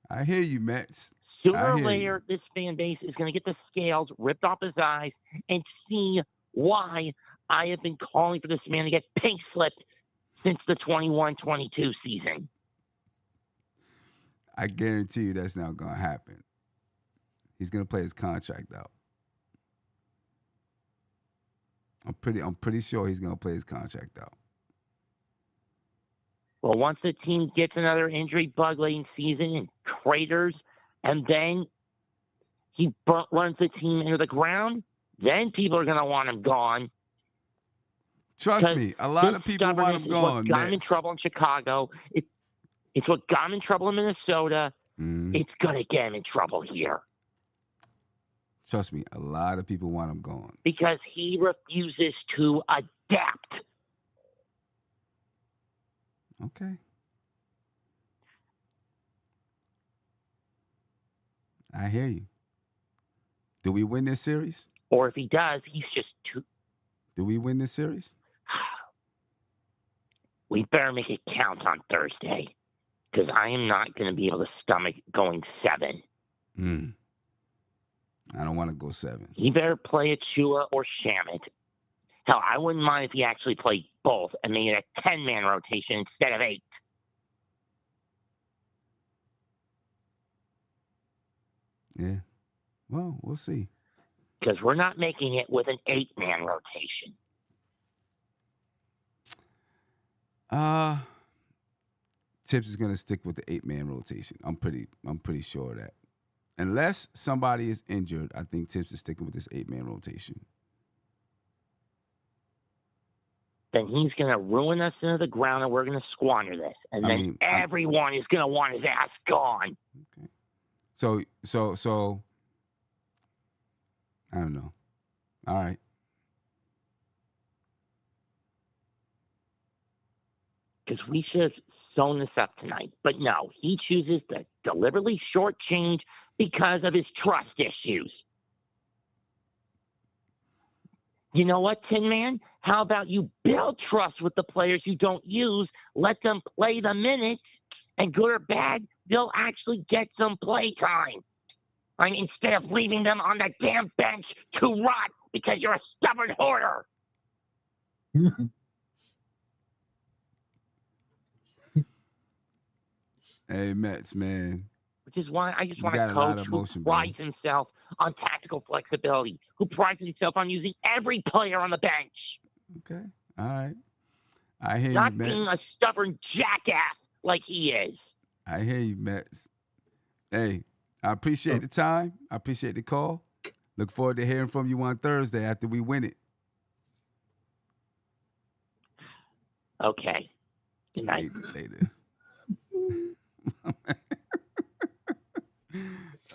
Speaker 2: I hear you, Mets.
Speaker 6: Sooner or later, this fan base is going to get the scales ripped off his eyes and see why I have been calling for this man to get pink slipped since the 21-22 season.
Speaker 2: I guarantee you that's not going to happen. He's going to play his contract out. I'm pretty sure he's going to play his contract out.
Speaker 6: Well, once the team gets another injury bug late in season and craters, and then he runs the team into the ground, then people are going to want him gone.
Speaker 2: Trust me, a lot of people want him gone.
Speaker 6: What got him in trouble in Chicago. It's what got him in trouble in Minnesota. It's going to get him in trouble here.
Speaker 2: Trust me, a lot of people want him gone.
Speaker 6: Because he refuses to adapt.
Speaker 2: Okay. I hear you. Do we win this series?
Speaker 6: Or if he does, he's just too.
Speaker 2: Do we win this series?
Speaker 6: We better make it count on Thursday. Because I am not going to be able to stomach going 7.
Speaker 2: I don't want to go 7.
Speaker 6: He better play it Chua or Shamit. Hell, I wouldn't mind if he actually played both and made it a 10-man rotation instead of 8.
Speaker 2: Yeah. Well, we'll see.
Speaker 6: Because we're not making it with an 8-man rotation.
Speaker 2: Tips is gonna stick with the 8-man rotation. I'm pretty sure of that. Unless somebody is injured, I think Tips is sticking with this 8-man rotation.
Speaker 6: Then he's going to ruin us into the ground and we're going to squander this. And then everyone is going to want his ass gone.
Speaker 2: Okay. So I don't know. All right.
Speaker 6: Because we should have sewn this up tonight. But no, he chooses to deliberately shortchange because of his trust issues. You know what, Tin Man? How about you build trust with the players you don't use, let them play the minutes, and good or bad, they'll actually get some play time. I mean, instead of leaving them on the damn bench to rot because you're a stubborn hoarder.
Speaker 2: Hey, Mets, man.
Speaker 6: Which is why I just want
Speaker 2: got
Speaker 6: a
Speaker 2: a lot
Speaker 6: coach
Speaker 2: of motion,
Speaker 6: who
Speaker 2: bro.
Speaker 6: prides himself on tactical flexibility, who prides himself on using every player on the bench.
Speaker 2: Okay. All right. I hear
Speaker 6: Not
Speaker 2: you,
Speaker 6: being
Speaker 2: Mets.
Speaker 6: a stubborn jackass like he is.
Speaker 2: I hear you, Mets. Hey, I appreciate the time. I appreciate the call. Look forward to hearing from you on Thursday after we win it.
Speaker 6: Okay. Good night.
Speaker 2: Later.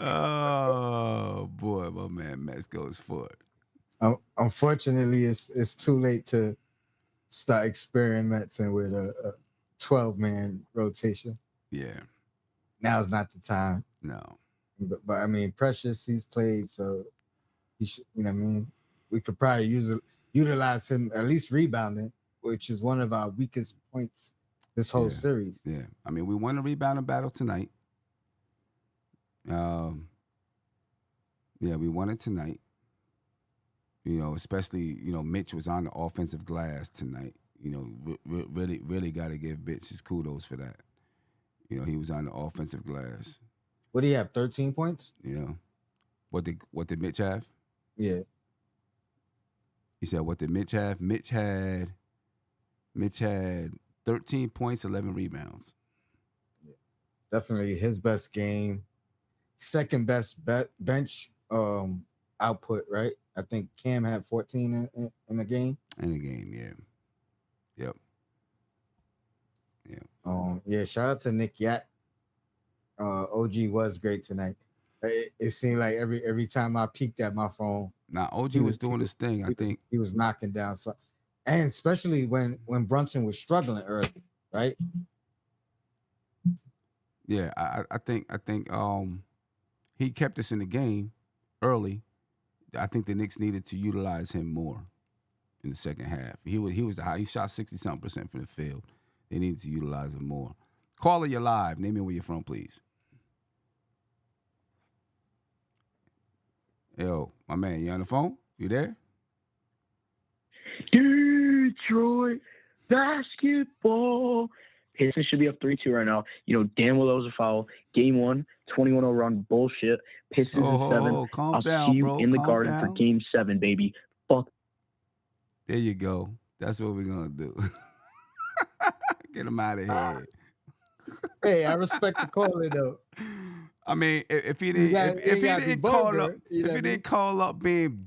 Speaker 2: Oh boy, my man Mets goes for it.
Speaker 5: Unfortunately, it's too late to start experimenting with a 12-man rotation.
Speaker 2: Yeah.
Speaker 5: Now's not the time.
Speaker 2: No.
Speaker 5: But I mean, Precious, he's played, so he should, you know what I mean? We could probably utilize him at least rebounding, which is one of our weakest points this whole series.
Speaker 2: Yeah. I mean, we won a rebounding battle tonight. Yeah, we won it tonight. You know, especially, you know, Mitch was on the offensive glass tonight. You know, really got to give Mitch his kudos for that. You know, he was on the offensive glass.
Speaker 5: What do you have? 13 points?
Speaker 2: You know, what did Mitch have?
Speaker 5: Yeah.
Speaker 2: He said, what did Mitch have? Mitch had 13 points, 11 rebounds.
Speaker 5: Yeah. Definitely his best game. Second best bench output, right? I think Cam had 14 in the game.
Speaker 2: In the game, yeah. Yep.
Speaker 5: Yeah, shout out to Nick Yak. OG was great tonight. It seemed like every time I peeked at my phone.
Speaker 2: Now OG was doing his thing. I think
Speaker 5: he was knocking down some, and especially when Brunson was struggling early, right?
Speaker 2: Yeah, I think he kept us in the game early. I think the Knicks needed to utilize him more in the second half. He shot 60-something% from the field. They needed to utilize him more. Caller, you're live. Name me where you're from, please. Yo, my man, you on the phone? You there?
Speaker 7: Detroit basketball. Pistons should be up 3-2 right now. You know, damn well that was a foul. Game 1, 21-0 run. Bullshit. Pistons in 7.
Speaker 2: Calm
Speaker 7: I'll
Speaker 2: down,
Speaker 7: see you
Speaker 2: bro.
Speaker 7: in the
Speaker 2: Calm
Speaker 7: Garden
Speaker 2: down.
Speaker 7: for Game 7, baby. Fuck.
Speaker 2: There you go. That's what we're going to do. Get him out of here.
Speaker 5: Hey, I respect the caller though.
Speaker 2: I mean, if he didn't call up being,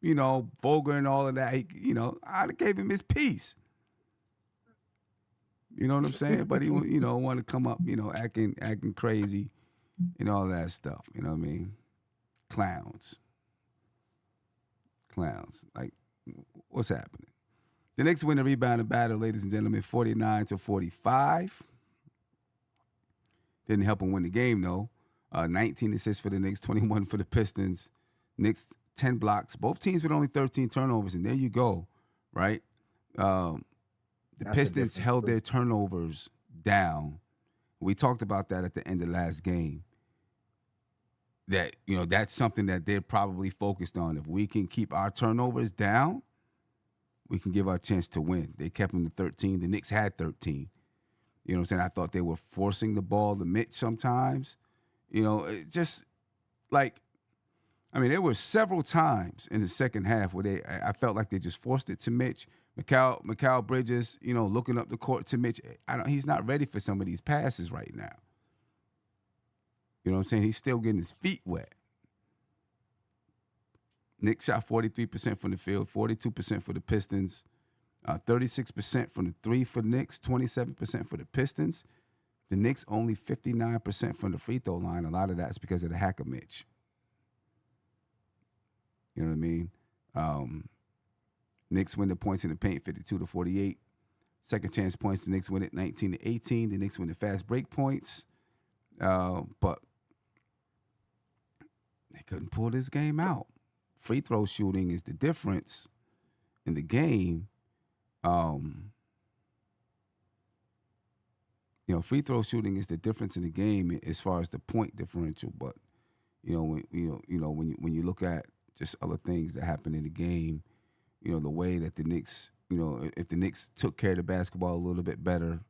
Speaker 2: you know, vulgar and all of that, I'd have gave him his piece. You know what I'm saying? But he, want to come up, acting crazy and all that stuff. You know what I mean? Clowns. Clowns. Like, what's happening? The Knicks win the rebound battle, ladies and gentlemen, 49-45. Didn't help them win the game, though. 19 assists for the Knicks, 21 for the Pistons. Knicks, 10 blocks. Both teams with only 13 turnovers, and there you go, right? The
Speaker 5: That's a
Speaker 2: Pistons
Speaker 5: difference,
Speaker 2: held
Speaker 5: too.
Speaker 2: their turnovers down. We talked about that at the end of last game. That, that's something that they're probably focused on. If we can keep our turnovers down, we can give our chance to win. They kept them to 13. The Knicks had 13. You know what I'm saying? I thought they were forcing the ball to Mitch sometimes. It just like, there were several times in the second half where I felt like they just forced it to Mitch. Mikal Bridges, looking up the court to Mitch. He's not ready for some of these passes right now. You know what I'm saying? He's still getting his feet wet. Knicks shot 43% from the field, 42% for the Pistons, 36% from the three for the Knicks, 27% for the Pistons. The Knicks only 59% from the free throw line. A lot of that's because of the hacker Mitch. You know what I mean? Knicks win the points in the paint 52-48. Second chance points, the Knicks win it 19-18. The Knicks win the fast break points. But they couldn't pull this game out. Free throw shooting is the difference in the game. Free throw shooting is the difference in the game as far as the point differential. But when you look at just other things that happen in the game, the way that the Knicks, if the Knicks took care of the basketball a little bit better,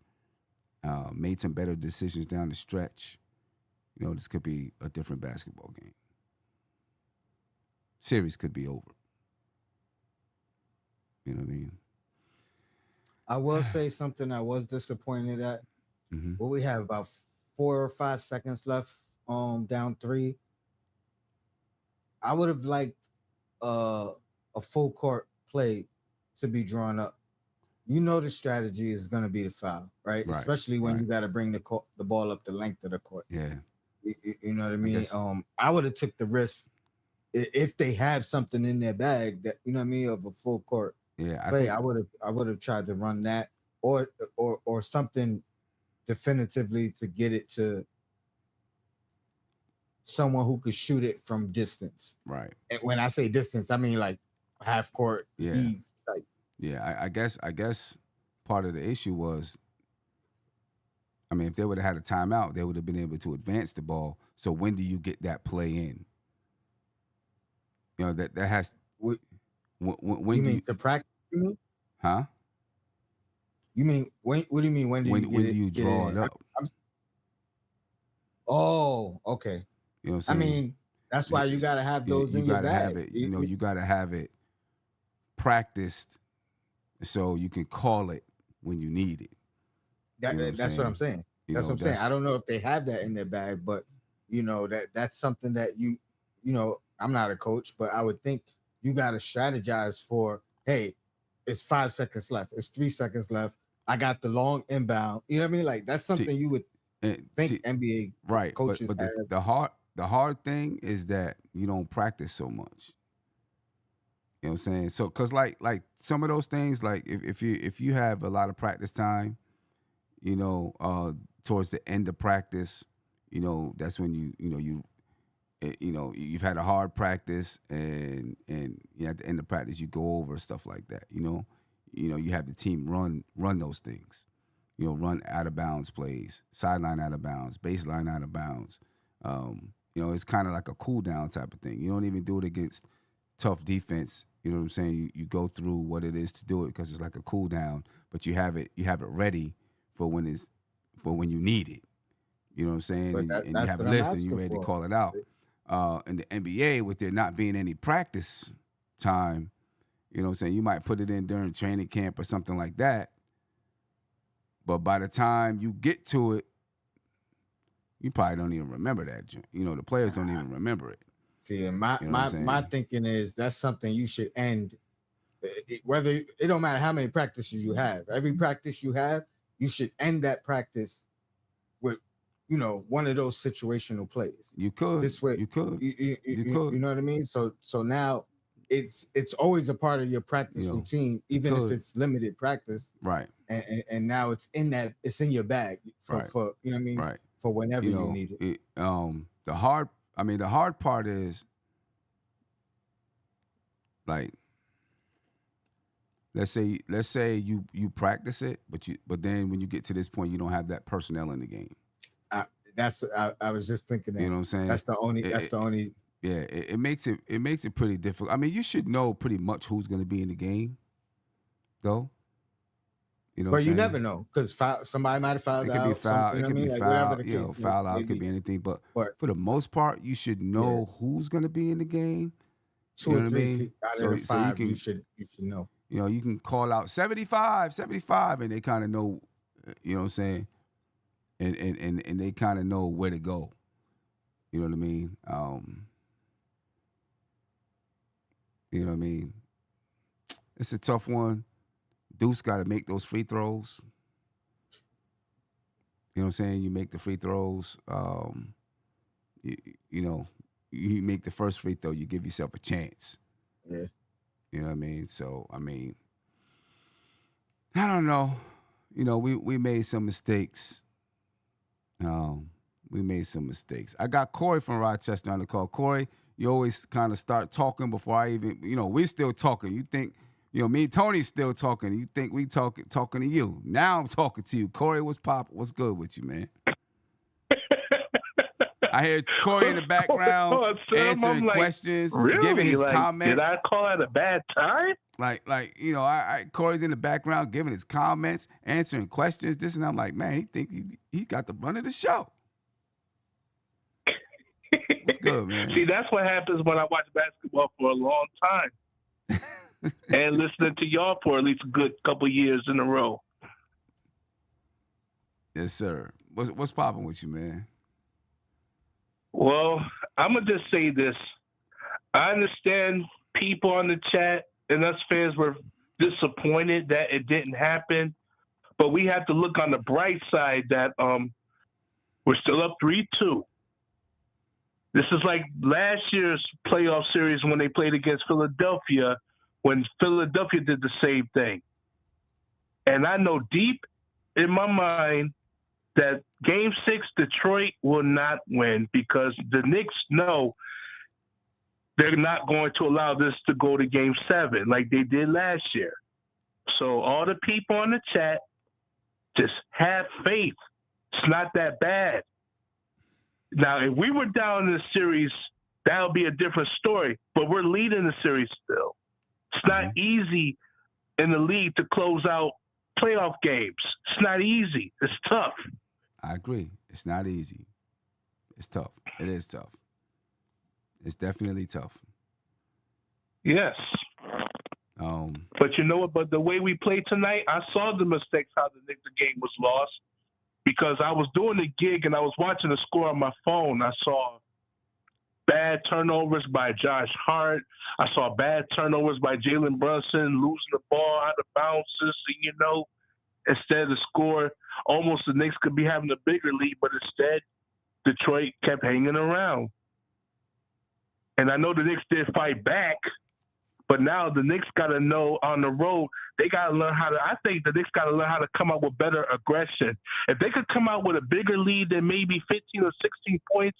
Speaker 2: made some better decisions down the stretch, this could be a different basketball game. Series could be over. You know what I mean?
Speaker 5: I will say something I was disappointed at.
Speaker 2: Mm-hmm.
Speaker 5: Well, we have about 4 or 5 seconds left. Down 3. I would have liked a full court play to be drawn up. The strategy is going to be the foul, right? Especially when you got to bring the ball up the length of the court.
Speaker 2: Yeah.
Speaker 5: You know what I mean? I would have took the risk if they have something in their bag that of a full court play. I would have tried to run that or something definitively to get it to someone who could shoot it from distance.
Speaker 2: Right.
Speaker 5: And when I say distance, I mean like half court heave type.
Speaker 2: Yeah, I guess part of the issue was, if they would have had a timeout, they would have been able to advance the ball. So when do you get that play in? That has. When
Speaker 5: you mean to practice? You mean?
Speaker 2: Huh?
Speaker 5: You mean when? What do you mean? When do you
Speaker 2: draw it up?
Speaker 5: Oh, okay.
Speaker 2: You know what I'm saying?
Speaker 5: That's why you got to have those in your bag.
Speaker 2: Have it. You got to have it practiced so you can call it when you need it.
Speaker 5: That's what I'm saying. That's what I'm saying. I don't know if they have that in their bag, but that's something that I'm not a coach, but I would think you got to strategize for, hey, it's 5 seconds left. It's 3 seconds left. I got the long inbound. You know what I mean? Like that's something you would think NBA coaches
Speaker 2: but
Speaker 5: have.
Speaker 2: The hard thing is that you don't practice so much. You know what I'm saying? So, cause like some of those things, like if you have a lot of practice time, towards the end of practice, that's when you've had a hard practice and at the end of practice you go over stuff like that. You have the team run those things. Run out of bounds plays, sideline out of bounds, baseline out of bounds. It's kind of like a cool down type of thing. You don't even do it against tough defense. You know what I'm saying? You go through what it is to do it because it's like a cool down, but you have it ready for when you need it. You know what I'm saying? And you have a list and you're ready to call it out. In the NBA, with there not being any practice time, you know what I'm saying? You might put it in during training camp or something like that. But by the time you get to it, you probably don't even remember that. The players don't even remember it.
Speaker 5: See, and my thinking is that's something you should end. Whether it don't matter how many practices you have, every practice you have, you should end that practice with, one of those situational plays.
Speaker 2: You could.
Speaker 5: This way,
Speaker 2: you could.
Speaker 5: You could. You know what I mean? So now, it's always a part of your practice routine, even if it's limited practice.
Speaker 2: Right.
Speaker 5: And now it's in your bag for you know what I mean?
Speaker 2: Right.
Speaker 5: For whenever you need it.
Speaker 2: The hard part is like let's say you practice it, but then when you get to this point you don't have that personnel in the game.
Speaker 5: I was just thinking that.
Speaker 2: You know what I'm saying?
Speaker 5: That's the only
Speaker 2: yeah, it makes it pretty difficult. I mean, you should know pretty much who's going to be in the game, though. You know,
Speaker 5: but you never know because somebody might have fouled out.
Speaker 2: It could be foul. It could be
Speaker 5: whatever the case.
Speaker 2: Foul out could be anything. But for the most part, you should know who's going to be in the game.
Speaker 5: 2 or 3 out of the 5, you should know.
Speaker 2: You know, you can call out 75, and they kind of know. You know what I'm saying? And they kind of know where to go. You know what I mean? You know what I mean? It's a tough one. Deuce got to make those free throws. You know what I'm saying? You make the free throws. You know, you make the first free throw, you give yourself a chance.
Speaker 5: Yeah.
Speaker 2: You know what I mean? So, I mean, I don't know. You know, we made some mistakes. We made some mistakes. I got Corey from Rochester on the call. Corey, you always kind of start talking before I even, you know, we're still talking. You think, you know, me and Tony's still talking. You think we talking to you. Now I'm talking to you. Corey, what's good with you, man? I hear Corey in the background answering questions, giving his comments.
Speaker 8: Did I call at a bad time?
Speaker 2: Like you know, Corey's in the background giving his comments, answering questions, this and I'm like, man, he think he got the run of the show. What's good, man?
Speaker 8: See, that's what happens when I watch basketball for a long time. And listening to y'all for at least a good couple years in a row.
Speaker 2: Yes, sir. What's popping with you, man?
Speaker 8: Well, I'm going to just say this. I understand people on the chat and us fans were disappointed that it didn't happen, but we have to look on the bright side that we're still up 3-2. This is like last year's playoff series when they played against Philadelphia, when Philadelphia did the same thing. And I know deep in my mind that Game 6, Detroit will not win because the Knicks know they're not going to allow this to go to Game 7 like they did last year. So all the people on the chat, just have faith. It's not that bad. Now, if we were down in the series, that would be a different story. But we're leading the series still. It's not easy in the league to close out playoff games. It's not easy. It's tough.
Speaker 2: I agree. It's not easy. It's tough. It is tough. It's definitely tough.
Speaker 8: Yes. But you know what? But the way we played tonight, I saw the mistakes, how the game was lost. Because I was doing the gig and I was watching the score on my phone. I saw bad turnovers by Josh Hart. I saw bad turnovers by Jalen Brunson, losing the ball out of bounces. And, you know, instead of score, almost the Knicks could be having a bigger lead, but instead, Detroit kept hanging around. And I know the Knicks did fight back, but now the Knicks got to know on the road, they got to learn I think the Knicks got to learn how to come out with better aggression. If they could come out with a bigger lead than maybe 15 or 16 points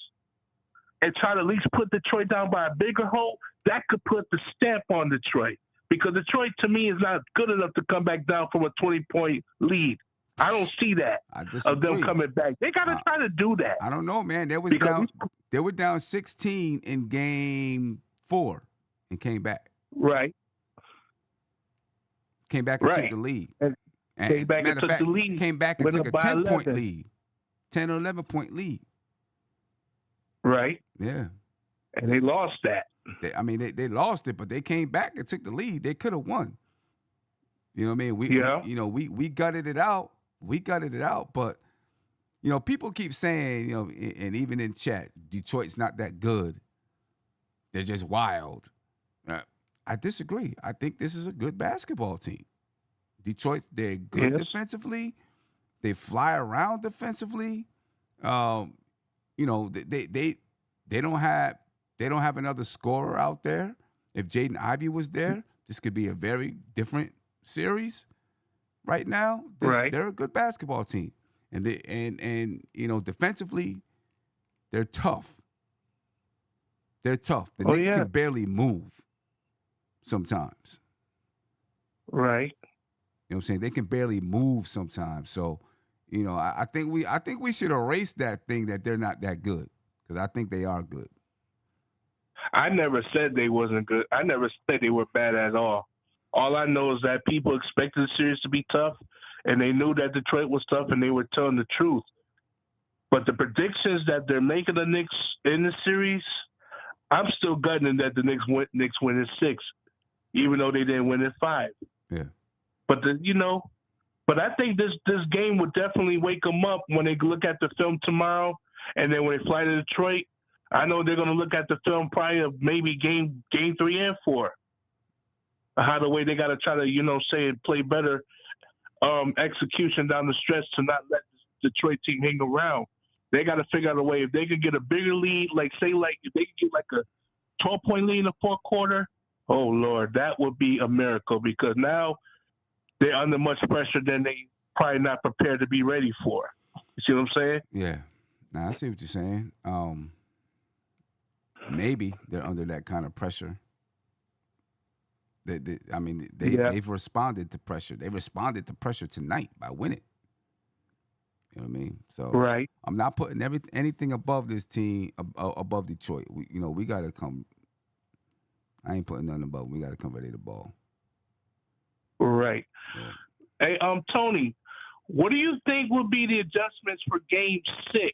Speaker 8: and try to at least put Detroit down by a bigger hole, that could put the stamp on Detroit. Because Detroit, to me, is not good enough to come back down from a 20-point lead. I don't see that of them coming back. They got to try to do that.
Speaker 2: I don't know, man. They were down 16 in Game 4 and came back.
Speaker 8: Right.
Speaker 2: Came back and took the lead.
Speaker 8: And came back and took the lead.
Speaker 2: Came back and took a 10-point lead. 10 or 11-point lead.
Speaker 8: Right.
Speaker 2: Yeah.
Speaker 8: And they lost that.
Speaker 2: They lost it, but they came back and took the lead. They could have won. You know what I mean? We gutted it out. We gutted it out, but you know, people keep saying, you know, and even in chat, Detroit's not that good. They're just wild. I disagree. I think this is a good basketball team. Detroit, they're good defensively. They fly around defensively. You know, they don't have another scorer out there. If Jaden Ivey was there, this could be a very different series. Right now, they're a good basketball team, and defensively, they're tough. They're tough. The Knicks can barely move sometimes.
Speaker 8: Right.
Speaker 2: You know what I'm saying? They can barely move sometimes. So, I think we should erase that thing that they're not that good, because I think they are good.
Speaker 8: I never said they wasn't good. I never said they were bad at all. All I know is that people expected the series to be tough, and they knew that Detroit was tough, and they were telling the truth. But the predictions that they're making the Knicks in the series, I'm still gutting that the Knicks win in 6, even though they didn't win in 5.
Speaker 2: Yeah.
Speaker 8: But but I think this game would definitely wake them up when they look at the film tomorrow, and then when they fly to Detroit. I know they're going to look at the film probably of maybe game 3 and 4. How the way they got to try to, play better execution down the stretch to not let the Detroit team hang around. They got to figure out a way. If they could get a bigger lead, if they could get like a 12-point lead in the fourth quarter, oh, Lord, that would be a miracle, because now they're under much pressure than they probably not prepared to be ready for. You see what I'm saying?
Speaker 2: Yeah. Now, I see what you're saying. Maybe they're under that kind of pressure. They've responded to pressure. They responded to pressure tonight by winning. You know what I mean? So
Speaker 8: right.
Speaker 2: I'm not putting anything above this team, above Detroit. We got to come. I ain't putting nothing above. We got to come ready to ball.
Speaker 8: Right.
Speaker 2: Yeah.
Speaker 8: Hey, Tony, what do you think would be the adjustments for Game 6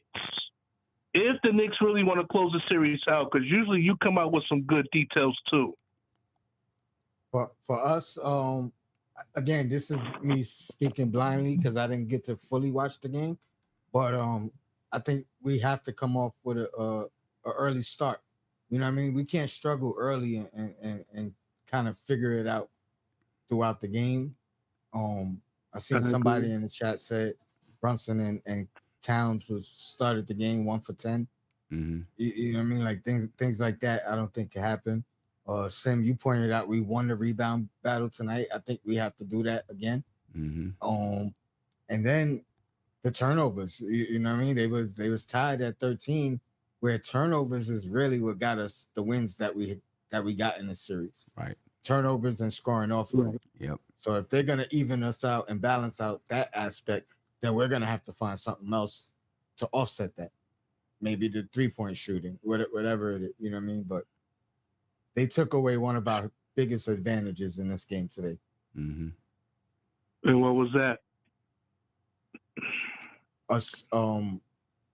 Speaker 8: if the Knicks really want to close the series out? Because usually you come out with some good details too.
Speaker 5: For us, again, this is me speaking blindly because I didn't get to fully watch the game. But I think we have to come off with a early start. You know what I mean? We can't struggle early and kind of figure it out throughout the game. I seen somebody in the chat said Brunson and Towns started the game 1 for 10.
Speaker 2: Mm-hmm.
Speaker 5: You know what I mean? Like things like that, I don't think can happen. Sim, you pointed out we won the rebound battle tonight. I think we have to do that again.
Speaker 2: Mm-hmm.
Speaker 5: And then the turnovers. You know what I mean? They was tied at 13, where turnovers is really what got us the wins that we got in the series.
Speaker 2: Right.
Speaker 5: Turnovers and scoring off.
Speaker 2: Right. Yep.
Speaker 5: So if they're gonna even us out and balance out that aspect, then we're gonna have to find something else to offset that. Maybe the 3-point shooting, whatever it is. You know what I mean? But they took away one of our biggest advantages in this game today.
Speaker 2: Mm-hmm.
Speaker 8: And what was that?
Speaker 5: Us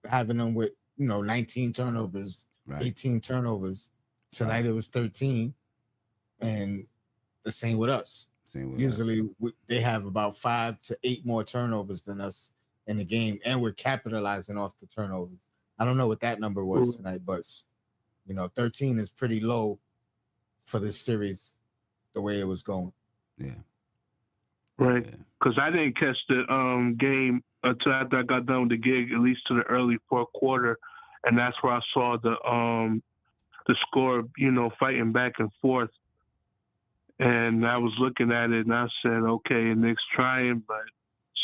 Speaker 5: having them with 19 turnovers,
Speaker 2: right.
Speaker 5: 18 turnovers. Tonight it was 13, and the same with us. Usually they have about 5 to 8 more turnovers than us in the game, and we're capitalizing off the turnovers. I don't know what that number was tonight, but 13 is pretty low for this series, the way it was going.
Speaker 2: Yeah.
Speaker 8: Right. Because I didn't catch the game until after I got done with the gig, at least to the early fourth quarter, and that's where I saw the score, fighting back and forth. And I was looking at it, and I said, okay, Knicks trying, but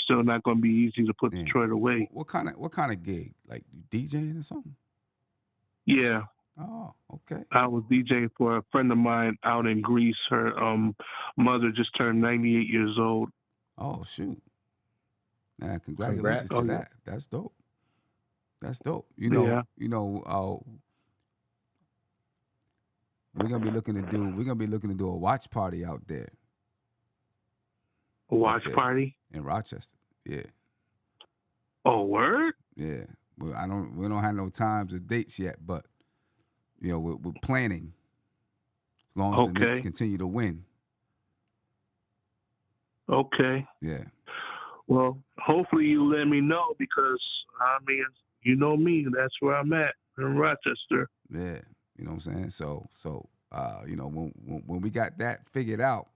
Speaker 8: still not going to be easy to put Detroit away.
Speaker 2: What kind of gig? Like DJing or something?
Speaker 8: Yeah.
Speaker 2: Oh, okay.
Speaker 8: I was DJing for a friend of mine out in Greece. Her mother just turned 98 years old.
Speaker 2: Oh, shoot. Yeah, congratulations to that. That's dope. That's dope. We're gonna be looking to do a watch party out there.
Speaker 8: A watch party?
Speaker 2: In Rochester. Yeah.
Speaker 8: Oh, word?
Speaker 2: Yeah. Well, we don't have no times or dates yet, but we're planning. As long as the Knicks continue to win.
Speaker 8: Okay.
Speaker 2: Yeah.
Speaker 8: Well, hopefully you let me know, because you know me, that's where I'm at in Rochester.
Speaker 2: Yeah. You know what I'm saying? So when we got that figured out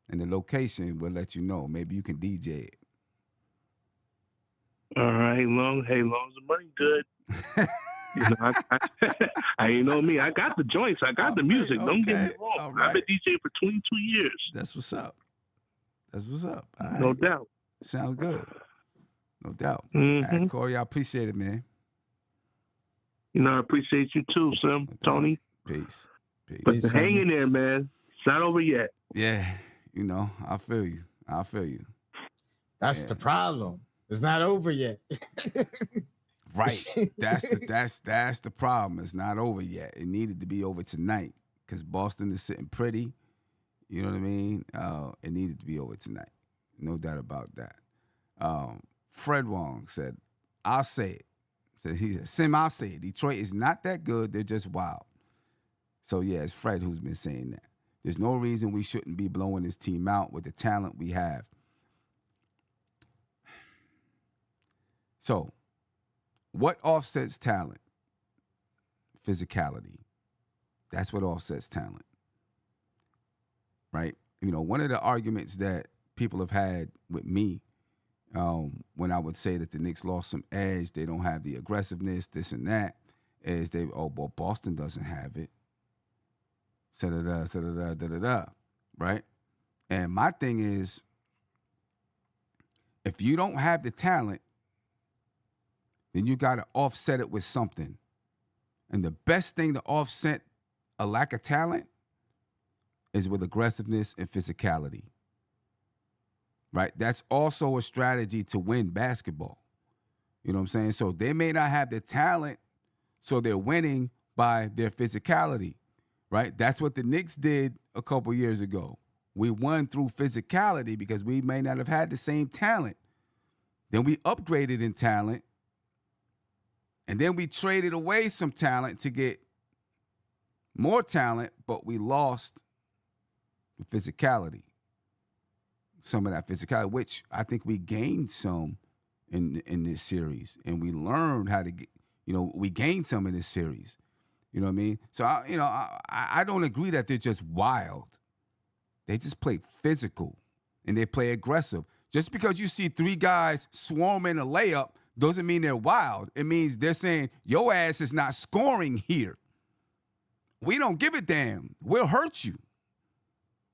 Speaker 2: and the location, we'll let you know. Maybe you can DJ it.
Speaker 8: All right, long as the money good. You know, you know me. I got the joints. I got the music. Don't get me
Speaker 2: Okay.
Speaker 8: wrong.
Speaker 2: All
Speaker 8: I've been
Speaker 2: right.
Speaker 8: DJing for 22 years.
Speaker 2: That's what's up. That's what's up. All
Speaker 8: No
Speaker 2: right.
Speaker 8: doubt.
Speaker 2: Sounds good. No doubt. All
Speaker 8: Mm-hmm.
Speaker 2: right, Corey, I appreciate it, man.
Speaker 8: You know, I appreciate you too, Sim,
Speaker 2: No doubt.
Speaker 8: Tony.
Speaker 2: Peace. Peace.
Speaker 8: But
Speaker 5: Peace,
Speaker 8: hang
Speaker 5: family.
Speaker 8: in there, man. It's not over yet.
Speaker 2: Yeah, you know, I feel you. I feel you.
Speaker 5: That's
Speaker 2: Yeah.
Speaker 5: the problem. It's not over yet.
Speaker 2: Right. That's the problem. It's not over yet. It needed to be over tonight because Boston is sitting pretty. You know what I mean? It needed to be over tonight. No doubt about that. Fred Wong said, I'll say it. He said, Sim, I'll say it. Detroit is not that good. They're just wild. So, yeah, it's Fred who's been saying that. There's no reason we shouldn't be blowing this team out with the talent we have. So, what offsets talent? Physicality. That's what offsets talent. Right? You know, one of the arguments that people have had with me when I would say that the Knicks lost some edge, they don't have the aggressiveness, this and that, is well, Boston doesn't have it. Right? And my thing is, if you don't have the talent, then you got to offset it with something. And the best thing to offset a lack of talent is with aggressiveness and physicality. Right? That's also a strategy to win basketball. You know what I'm saying? So they may not have the talent, so they're winning by their physicality. Right? That's what the Knicks did a couple years ago. We won through physicality because we may not have had the same talent. Then we upgraded in talent. And then we traded away some talent to get more talent, but we lost the physicality. Some of that physicality, which I think we gained some in this series. And we learned how to get, we gained some in this series. You know what I mean? So, I don't agree that they're just wild. They just play physical and they play aggressive. Just because you see three guys swarming a layup doesn't mean they're wild. It means they're saying, your ass is not scoring here. We don't give a damn. We'll hurt you.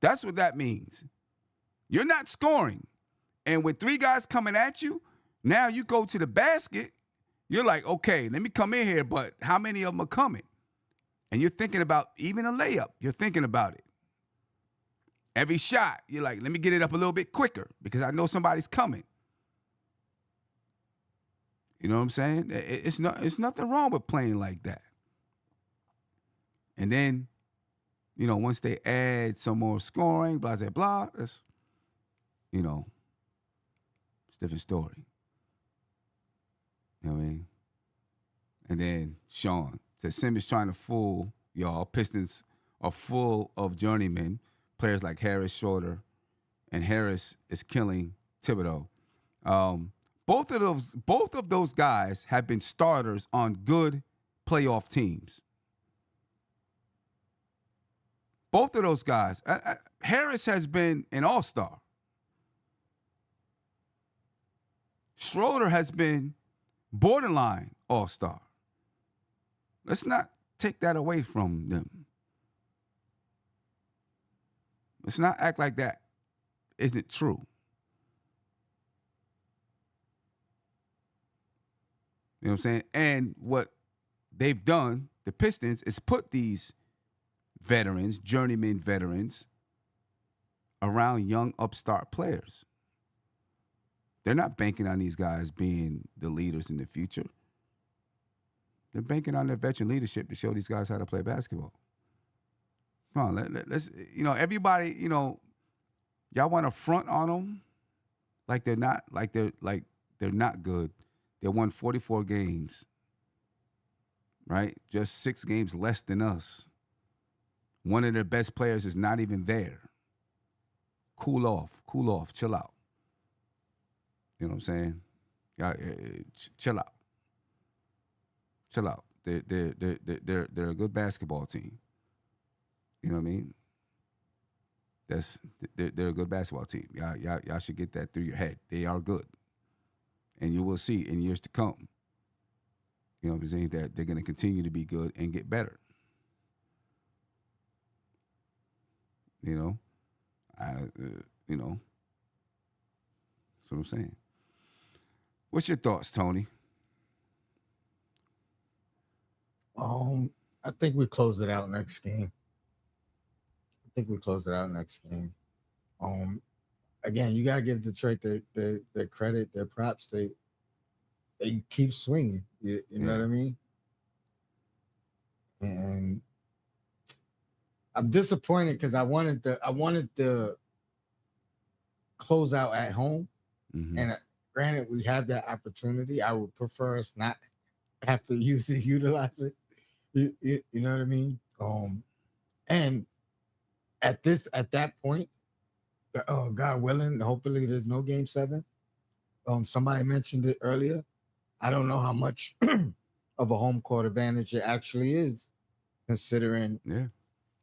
Speaker 2: That's what that means. You're not scoring. And with three guys coming at you, now you go to the basket, you're like, okay, let me come in here, but how many of them are coming? And you're thinking about even a layup. You're thinking about it. Every shot, you're like, let me get it up a little bit quicker because I know somebody's coming. You know what I'm saying? It's nothing wrong with playing like that. And then, once they add some more scoring, blah, blah, blah, it's a different story. You know what I mean? And then Sean says, Sim is trying to fool y'all. Pistons are full of journeymen, players like Harris, Schroeder, and Harris is killing Thibodeau. Both of those guys have been starters on good playoff teams. Both of those guys. Harris has been an all-star. Schroeder has been borderline all-star. Let's not take that away from them. Let's not act like that isn't true. You know what I'm saying? And what they've done, the Pistons, is put these veterans, journeyman veterans, around young upstart players. They're not banking on these guys being the leaders in the future. They're banking on their veteran leadership to show these guys how to play basketball. Come on, let's, everybody, y'all want to front on them like they're not good. They won 44 games, right? Just 6 games less than us. One of their best players is not even there. Cool off, chill out. You know what I'm saying? Y'all, chill out. Chill out. They're a good basketball team. You know what I mean? They're a good basketball team. Y'all should get that through your head. They are good. And you will see in years to come. You know what I'm saying? That they're going to continue to be good and get better. You know, you know, that's what I'm saying. What's your thoughts, Tony?
Speaker 5: I think we close it out next game. Again, you gotta give Detroit their credit, their props. They keep swinging. You know what I mean? And I'm disappointed because I wanted the close out at home.
Speaker 2: Mm-hmm.
Speaker 5: And granted, we have that opportunity. I would prefer us not have to utilize it. You know what I mean? And at that point, God willing, hopefully there's no game 7. Somebody mentioned it earlier. I don't know how much of a home court advantage it actually is, considering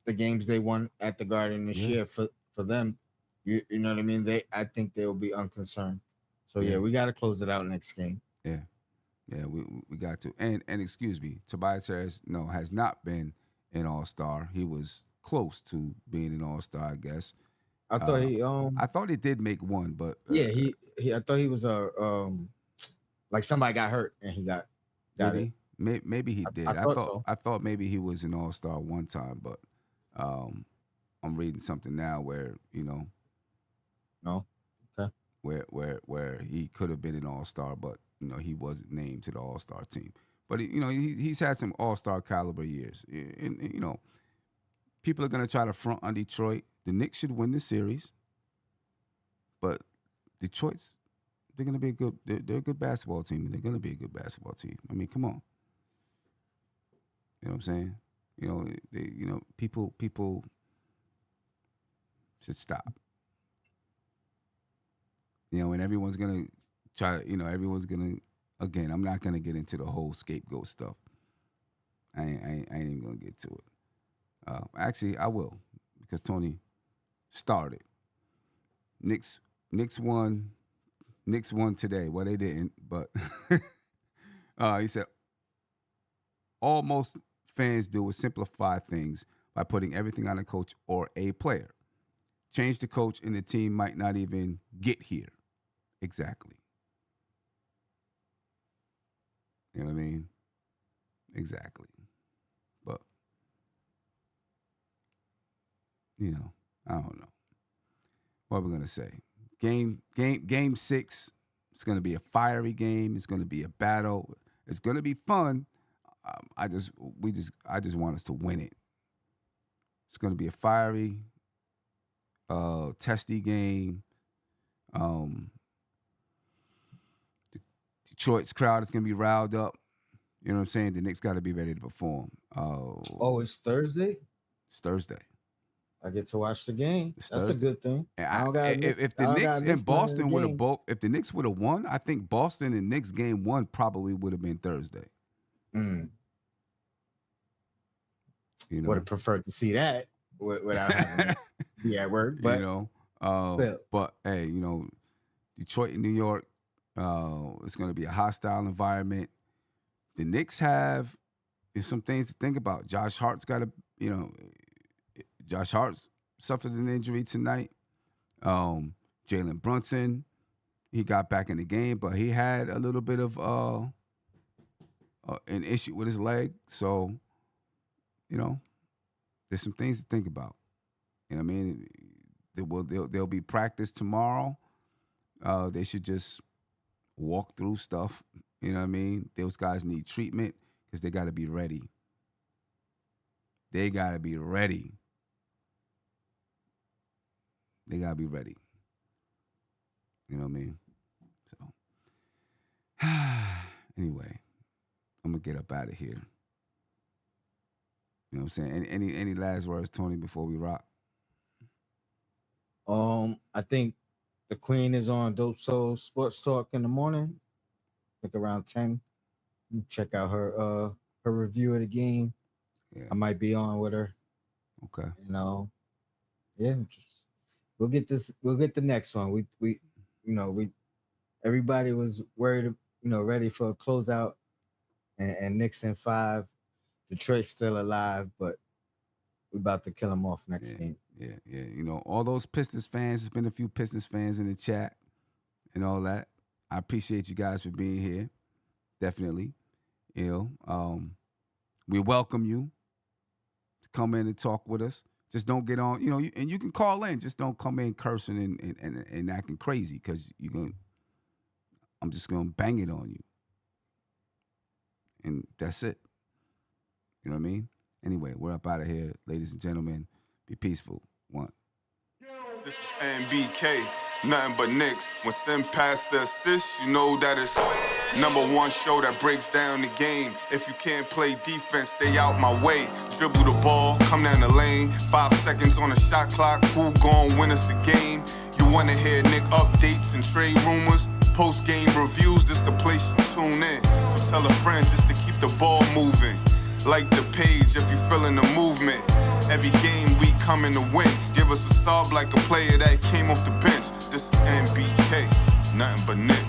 Speaker 5: the games they won at the Garden this year for them. You know what I mean? I think they'll be unconcerned. So we got to close it out next game.
Speaker 2: Yeah, we got to. And excuse me, Tobias Harris, has not been an All-Star. He was close to being an All-Star, I guess.
Speaker 5: I thought
Speaker 2: I thought he did make one, but
Speaker 5: he I thought he was like somebody got hurt and he got it.
Speaker 2: Maybe he did. I
Speaker 5: thought so.
Speaker 2: I thought maybe he was an All-Star one time, but I'm reading something now where
Speaker 5: no, okay,
Speaker 2: where he could have been an All-Star, but he wasn't named to the All-Star team. But he's had some All-Star caliber years, and people are gonna try to front on Detroit. The Knicks should win the series, but Detroit's they're gonna be a good. They're a good basketball team, and they're gonna be a good basketball team. I mean, come on. You know what I'm saying? People should stop. And everyone's gonna try to. Everyone's gonna. Again, I'm not gonna get into the whole scapegoat stuff. I ain't even gonna get to it. Actually, I will, because Tony started. Knicks won today. Well, they didn't, but he said all most fans do is simplify things by putting everything on a coach or a player. Change the coach and the team might not even get here. Exactly. You know what I mean? Exactly. But I don't know. What are we gonna say? Game 6. It's gonna be a fiery game. It's gonna be a battle. It's gonna be fun. I just want us to win it. It's gonna be a fiery, testy game. Detroit's crowd is gonna be riled up. You know what I'm saying? The Knicks got to be ready to perform.
Speaker 5: It's Thursday.
Speaker 2: It's Thursday.
Speaker 5: I get to watch the game.
Speaker 2: It's
Speaker 5: That's
Speaker 2: Thursday.
Speaker 5: a good thing.
Speaker 2: If the Knicks and Boston would have if the Knicks would have won, I think Boston and Knicks game 1 probably would have been Thursday.
Speaker 5: Would have preferred to see that without having to be at work, but still.
Speaker 2: But hey, Detroit and New York, it's going to be a hostile environment. The Knicks have some things to think about. Josh Hart's got to, Josh Hart suffered an injury tonight. Jalen Brunson, he got back in the game, but he had a little bit of an issue with his leg. So, there's some things to think about. You know what I mean? There'll be practice tomorrow. They should just walk through stuff. You know what I mean? Those guys need treatment because they got to be ready. They got to be ready. They got to be ready. You know what I mean? So, anyway, I'm going to get up out of here. You know what I'm saying? Any last words, Tony, before we rock?
Speaker 5: I think the Queen is on Dope Soul Sports Talk in the morning. I think around 10. Check out her review of the game.
Speaker 2: Yeah.
Speaker 5: I might be on with her.
Speaker 2: Okay.
Speaker 5: We'll get the next one. We everybody was worried, ready for a closeout, and Knicks in 5. Detroit's still alive, but we're about to kill them off next game.
Speaker 2: Yeah. You know, all those Pistons fans, there's been a few Pistons fans in the chat and all that. I appreciate you guys for being here. Definitely. You know, we welcome you to come in and talk with us. Just don't get on, you know, and you can call in. Just don't come in cursing and acting crazy, because I'm just going to bang it on you. And that's it. You know what I mean? Anyway, we're up out of here, ladies and gentlemen. Be peaceful. One.
Speaker 1: This is NBK, nothing but Knicks. When Sim passed the assist, you know that it's #1 show that breaks down the game. If you can't play defense, stay out my way. Dribble the ball, come down the lane. 5 seconds on the shot clock. Who gon' win us the game? You wanna hear Nick updates and trade rumors? Post-game reviews, this the place you tune in. So tell a friend just to keep the ball moving. Like the page if you feeling the movement. Every game we coming to win. Give us a sub like a player that came off the bench. This is NBK, nothing but Knicks.